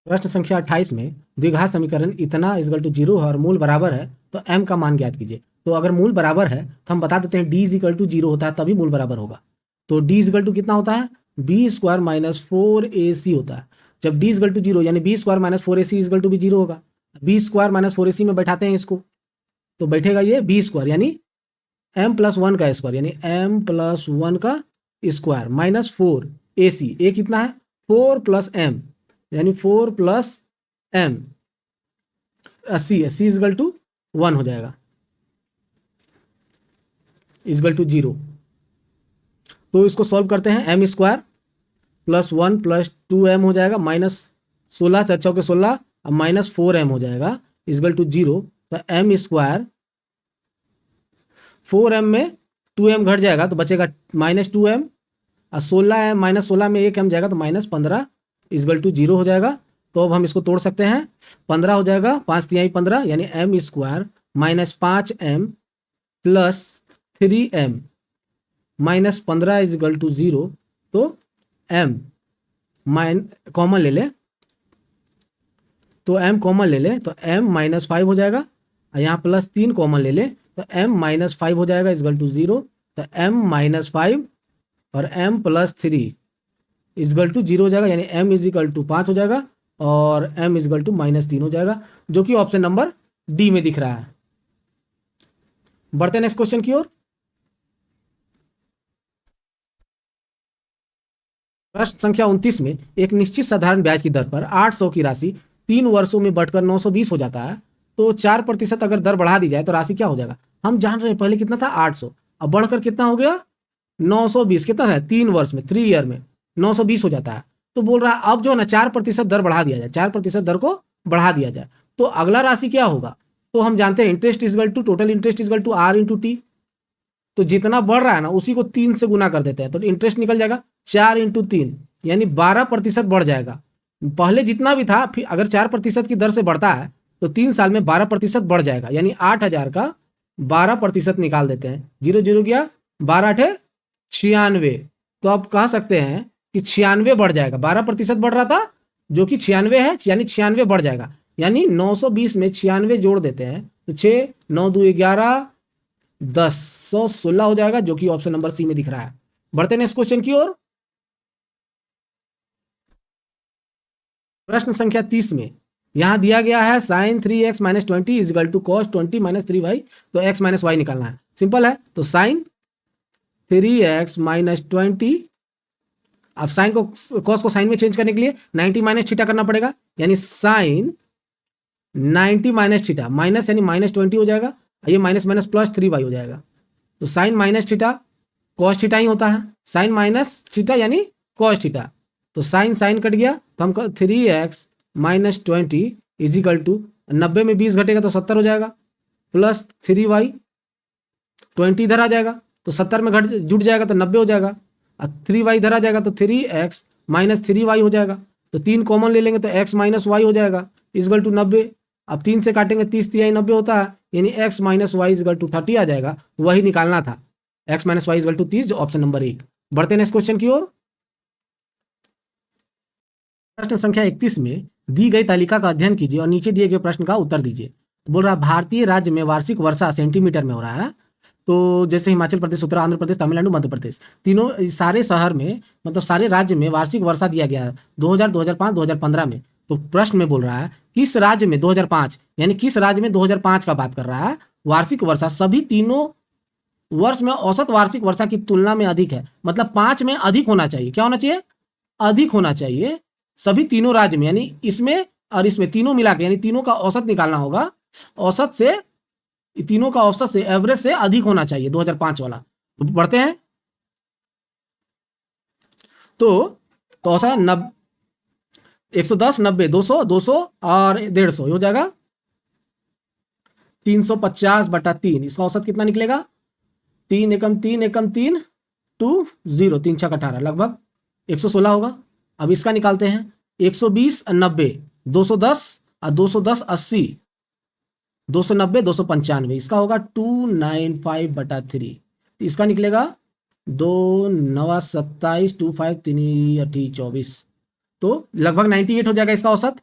प्रश्न संख्या 28 में द्विघात समीकरण इतना इक्वल टू 0 है और मूल बराबर है, तो m का मान ज्ञात कीजिए। तो अगर मूल बराबर है तो हम बता देते हैं d इक्वल टू 0 होता है तभी मूल बराबर होगा। तो d इक्वल टू कितना होता है? b स्क्वायर माइनस 4ac होता है। जब d इक्वल टू 0 यानी b square minus 4ac equal to भी 0 होगा। b स्क्वायर माइनस 4ac में बैठाते हैं इसको, तो बैठेगा ये b स्क्वायर यानी m+1 का स्क्वायर, यानी m+1 का स्क्वायर माइनस 4ac, a कितना है 4 + m, यानी 4 + m, c इक्वल टू 1 हो जाएगा, इक्वल टू 0। तो इसको सॉल्व करते हैं, m स्क्वायर प्लस 1 + 2m हो जाएगा, माइनस 16 × 4 = 16, अब माइनस 4m हो जाएगा, इक्वल टू 0। तो m स्क्वायर 4m में 2m घट जाएगा तो बचेगा -2m, और 16m माइनस 16 में 1m जाएगा तो -15 इक्वल टू 0 हो जाएगा। तो अब हम इसको तोड़ सकते हैं, 15 हो जाएगा, 5 × 3 = 15, यानी m square minus 5m plus 3m minus 15 equal to 0। तो m कॉमन ले ले, तो m कॉमन ले ले तो m -5 हो जाएगा, और यहाँ +3 कॉमन ले ले तो m -5 हो जाएगा इक्वल टू 0। तो m -5 और m + 3 इक्वल टू 0 हो जाएगा, यानी m इक्वल टू 5 हो जाएगा और m इक्वल टू -3 हो जाएगा, जो कि ऑप्शन नंबर डी में दिख रहा है। बढ़ते हैं नेक्स्ट क्वेश्चन की ओर। प्रश्न संख्या 29 में एक निश्चित साधारण ब्याज की दर पर 800 की राशि 3 वर्षों में बढ़कर 920 हो जाता है, तो 4% अगर दर बढ़ा दी जाए तो राशि क्या हो जाएगा? हम जान रहे हैं पहले कितना था 800, अब बढ़कर कितना हो गया 920, कितना है 3 वर्ष में 3 ईयर में 920 हो जाता है। तो बोल रहा है अब जो है ना 4% दर बढ़ा दिया जाए, 4% दर को बढ़ा दिया जाए, तो अगला राशि क्या होगा? तो हम जानते हैं interest equal to total interest equal to r × t। तो जितना बढ़ रहा है ना उसी को 3 से गुना कर देते हैं, तो इंटरेस्ट निकल जाएगा 4 × 3, यानी 12% बढ़ जाएगा। पहले जितना भी था, फिर अगर 4% की दर से बढ़ता है तो 3 साल में 12% बढ़ जाएगा, यानी 8,000 का 12% निकाल देते हैं, 0 0 गया, 12 × 96। तो आप कह सकते हैं कि 96 बढ़ जाएगा, 12% बढ़ रहा था जो कि 96 है, यानी 96 बढ़ जाएगा, यानी 920 में 96 जोड़ देते हैं तो 6 9 2 11 10 116 हो जाएगा, जो कि ऑप्शन नंबर सी में दिख रहा है। बढ़ते हैं नेक्स्ट क्वेश्चन की ओर। प्रश्न संख्या 30 में यहां दिया गया है sin 3x - 20 equal to cos 20 - 3y, तो x - y निकालना है। सिंपल है, तो sin 3x - 20, अब साइन को cos को साइन में चेंज करने के लिए 90 - थीटा करना पड़ेगा, यानी sin 90 - थीटा, माइनस यानी -20 हो जाएगा, ये माइनस माइनस प्लस 3y हो जाएगा। तो sine minus theta cos theta ही होता है, साइन माइनस थीटा यानी कॉस थीटा, तो साइन साइन कट गया, तो हम 3x - 20 इजिकल टू 90 में 20 घटेगा तो 70 हो जाएगा, प्लस 3y, 20 इधर आ जाएगा तो 70 में घट जुट जाएगा तो 90 हो जाएगा, और 3y इधर आ जाएगा तो 3x - 3y हो जाएगा, तो 3 कॉमन ले लेंगे तो x - y हो जाएगा इजिकल टू 90। अब 3 से काटेंगे 30 × 3 = 90 होता है, यानी x minus y equal to 30 आ जाएगा, वही निकालना था, x minus y equal to 30, जो ऑप्शन नंबर 1। बढ़ते नेक्स्ट क्वेश्चन की ओर। प्रश्न संख्या 31 में दी गई तालिका का अध्ययन कीजिए और नीचे दिए गए प्रश्न का उत्तर दीजिए। बोल रहा है भारतीय राज्य में वार्षिक वर्षा सेंटीमीटर में हो रहा है। तो जैसे हिमाचल प्रदेश, उत्तर आंध्र प्रदेश, तमिलनाडु, मध्य प्रदेश, तीनों सारे शहर में, मतलब सारे राज्य में वार्षिक वर्षा दिया गया है 2000, 2005, 2015 में। तो प्रश्न में बोल रहा है किस राज्य में 2005, यानी किस राज्य में 2005 का बात कर रहा है, वार्षिक वर्षा सभी तीनों वर्ष में औसत वार्षिक वर्षा की तुलना में अधिक है। मतलब 5 में अधिक होना चाहिए। क्या होना चाहिए? अधिक होना चाहिए सभी तीनों राज्य में, यानी इसमें और इसमें तीनों मिला के, यानी तीनों का औसत निकालना होगा। औसत से, तीनों का औसत से, एवरेज से अधिक होना चाहिए 2005 वाला। तो बढ़ते हैं। तो औसत 110, 90, 200, 200 और 150 हो जाएगा 350/3। इसका औसत कितना निकलेगा? 3 एकम 3 एकम 3 2 0, 3 6 18, लगभग 116 होगा। अब इसका निकालते हैं। 120, 90, 210 और 210 80, 290, 295, इसका होगा 295/3। इसका निकलेगा 2 9 27, 25 3 8 24, तो लगभग 98 हो जाएगा इसका औसत।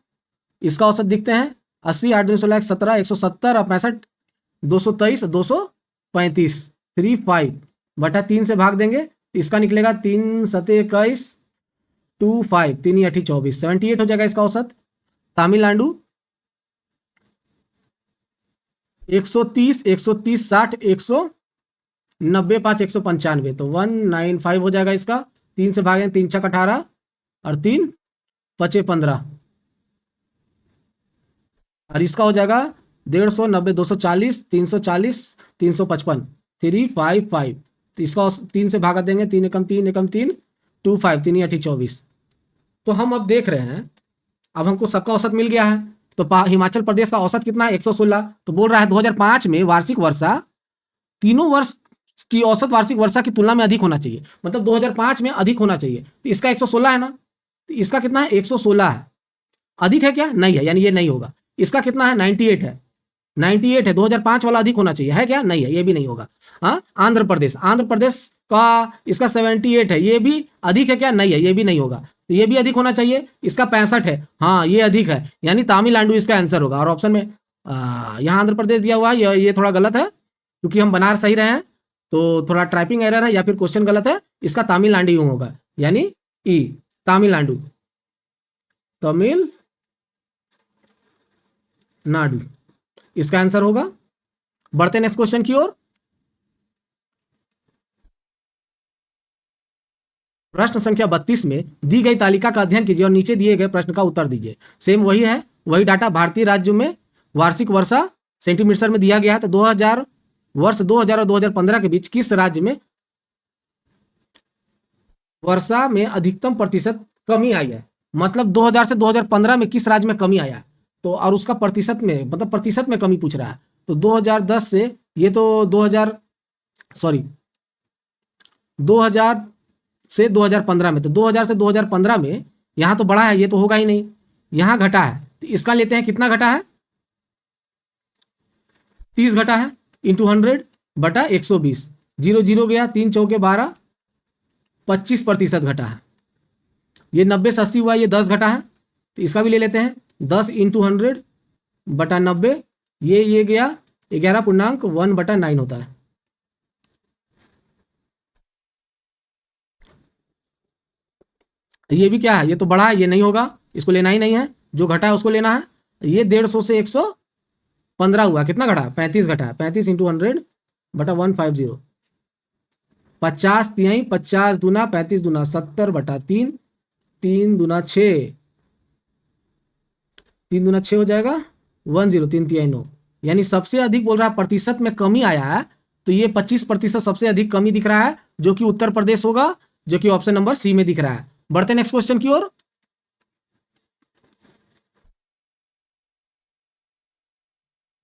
इसका औसत दिखते हैं 80, 8 2 16 17, 170 और 65, 223, 235, 35/3 से भाग देंगे। इसका निकलेगा 3 7 21 25 3 8 24, 78 हो जाएगा इसका औसत। तमिलनाडु 130, 130 60, 190 5 195, तो 195 हो जाएगा इसका। 3 से भागें, 3 6 18 और 3 5 15, और इसका हो जाएगा 150, 90, 240, 340, 355, 355। तो इसका 3 से भागा देंगे, 3 एकम 3 एकम 3 25 3 8 24। तो हम अब देख रहे हैं, अब हमको सबका औसत मिल गया है। तो हिमाचल प्रदेश का औसत कितना है? 116। तो बोल रहा है 2005 में वार्षिक वर्षा तीनों वर्ष की औसत वार्षिक वर्षा की तुलना में अधिक होना चाहिए, मतलब 2005 में अधिक होना चाहिए। तो इसका 116 है ना, तो इसका कितना है? 116 है। अधिक है क्या? नहीं है, यानी ये नहीं होगा। इसका कितना है? 98 है। 98 है, 2005 वाला अधिक होना चाहिए, है क्या? नहीं है, ये भी नहीं होगा। हाँ, आंध्र प्रदेश, आंध्र प्रदेश का इसका 78 है, ये भी अधिक है क्या? नहीं है, ये भी नहीं होगा। तो ये भी अधिक होना चाहिए। इसका 65 है, हाँ ये अधिक है, यानी तमिलनाडु इसका आंसर होगा। और ऑप्शन में यहाँ आंध्र प्रदेश दिया हुआ है, ये थोड़ा गलत है, क्योंकि हम बना सही रहे हैं, तो थोड़ा टाइपिंग एरर है या फिर क्वेश्चन गलत है। इसका तमिलनाडु होगा, यानी ई, तमिलनाडु, तमिलनाडु इसका आंसर होगा। बढ़ते नेक्स्ट क्वेश्चन की ओर। प्रश्न संख्या 32 में दी गई तालिका का अध्ययन कीजिए और नीचे दिए गए प्रश्न का उत्तर दीजिए। सेम वही है, वही डाटा भारतीय राज्यों में वार्षिक वर्षा सेंटीमीटर में दिया गया है। तो 2000 वर्ष 2000 और 2015 के बीच किस राज्य में वर्षा में अधिकतम प्रतिशत कमी आई है? मतलब 2000 से 2015 में किस राज्य में कमी आया है, तो और उसका प्रतिशत में, मतलब प्रतिशत में कमी पूछ रहा है। तो 2010 से, ये तो 2000 से 2015 में, तो 2000 से 2015 में यहाँ तो बढ़ा है, ये तो होगा ही नहीं, यहाँ घटा है। तो इसका लेते हैं, कितना घटा है? 30 घटा है, इंटू 100/120, 0 0 गया, 3 चौके 12, 25% घटा है। ये 90 से 80 हुआ, ये 10 घटा है, तो इसका भी ले लेते हैं। 10 इंटू 100/90, ये गया 11.1/9 होता है। ये भी क्या है? ये तो बढ़ा है, ये नहीं होगा, इसको लेना ही नहीं है। जो घटा है उसको लेना है। ये 150 से 115 हुआ, कितना घटा? 35 घटा है। 35 इंटू 100/150, 50 तिहाई, 50 दूना 35 दूना 70/3, 3 दूना 6, 3 दूना 6 हो जाएगा 10, 3 तिहाई 9। यानी सबसे अधिक बोल रहा है प्रतिशत में कमी आया है, तो ये 25% सबसे अधिक कमी दिख रहा है, जो कि उत्तर प्रदेश होगा, जो कि ऑप्शन नंबर सी में दिख रहा है। बढ़ते नेक्स्ट क्वेश्चन की ओर।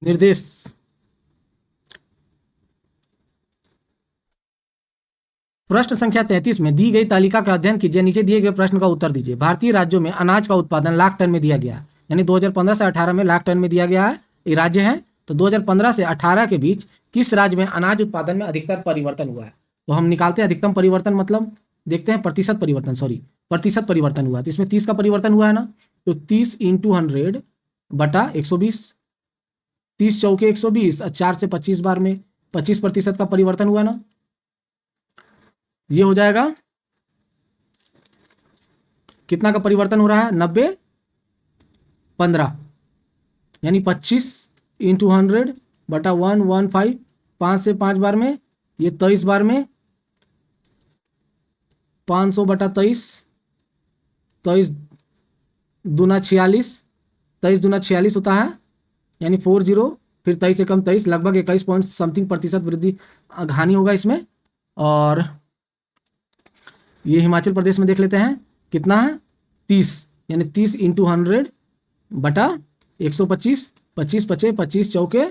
निर्देश, प्रश्न संख्या 33 में दी गई तालिका का अध्ययन कीजिए, नीचे दिए गए प्रश्न का उत्तर दीजिए। भारतीय राज्यों में अनाज का उत्पादन लाख टन में दिया गया है, यानी 2015 से 18 में लाख टन में दिया गया है, ये राज्य है। तो 2015 से 18 के बीच किस राज्य में अनाज उत्पादन में अधिकतर परिवर्तन हुआ है? तो हम निकालते हैं अधिकतम परिवर्तन, मतलब देखते हैं प्रतिशत परिवर्तन, सॉरी प्रतिशत परिवर्तन हुआ है। तो इसमें 30 का परिवर्तन हुआ है ना, तो 30 इंटू 100 बटा 120, 30 चौके 120 और 4 से 25 बार में 25% का परिवर्तन हुआ ना, ये हो जाएगा कितना का परिवर्तन हो रहा है? 90 15, यानी 25 इंटू 100 बटा 115, 5 से 5 बार में, ये 23 बार में, 500 बटा 23, 23 दूना 46, 23 दूना 46 होता है, यानी 40, फिर 23 से कम 23, लगभग 21 पॉइंट समथिंग प्रतिशत वृद्धि हानि होगा इसमें। और ये हिमाचल प्रदेश में देख लेते हैं कितना है, 30, यानी 30 इंटू 100 बटा 125, 25 पचे 25 चौके,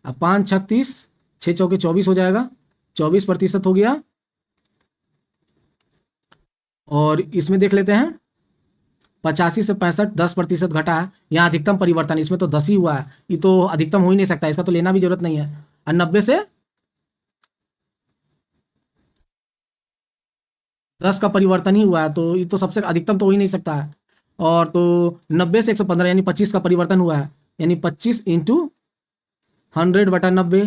5 36, 6 चौके 24 हो जाएगा, 24% हो गया। और इसमें देख लेते हैं 85 से 65, 10% घटा है। यहाँ अधिकतम परिवर्तन, इसमें तो 10 ही हुआ है, ये तो अधिकतम हो ही नहीं सकता, इसका तो लेना भी जरूरत नहीं है। और 90 से 10 का परिवर्तन ही हुआ है, तो ये तो सबसे अधिकतम तो हो ही नहीं सकता है। और तो 90 से 115 यानी 25 का परिवर्तन हुआ है, यानी 25 इंटू 100 बटा 90,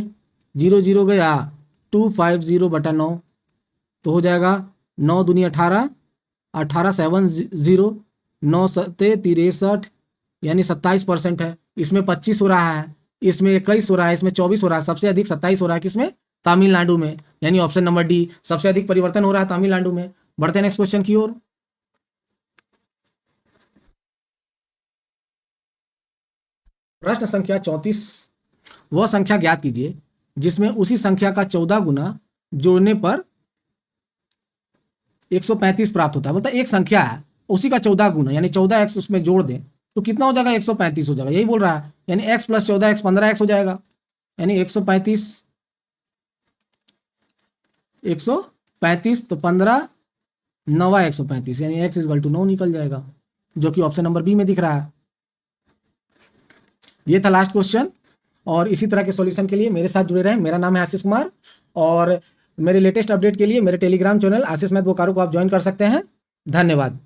0 0 गया, 250 बटा 9, तो हो जाएगा 9 दूनी 18, 18 7 0, 9 सत्ते 63, यानी 27% है। इसमें 25 हो रहा है, इसमें 21 हो रहा है, इसमें 24 हो रहा है, सबसे अधिक 27 हो रहा है किसमें? तमिलनाडु में, यानी ऑप्शन नंबर डी, सबसे अधिक परिवर्तन हो रहा है तमिलनाडु में। बढ़ते हैं नेक्स्ट क्वेश्चन की ओर। प्रश्न संख्या 34, वह संख्या ज्ञात कीजिए जिसमें उसी संख्या का 14 गुना जोड़ने पर 135 प्राप्त होता है। मतलब एक संख्या है, उसी का 14 गुना, यानी 14x उसमें जोड़ दें तो कितना हो जाएगा? 135 हो जाएगा, यही बोल रहा है, यानी x प्लस 14x 15x हो जाएगा, यानी 135 तो 15 9 135, यानी x इक्वल टू 9 निकल जाएगा, जो कि ऑप्शन नंबर बी में दिख रहा है। ये था लास्ट क्वेश्चन। और इसी तरह के सॉल्यूशन के लिए मेरे साथ जुड़े रहें। मेरा नाम है आशीष कुमार, और मेरे लेटेस्ट अपडेट के लिए मेरे टेलीग्राम चैनल आशीष मैथ बोकारो को आप ज्वाइन कर सकते हैं। धन्यवाद।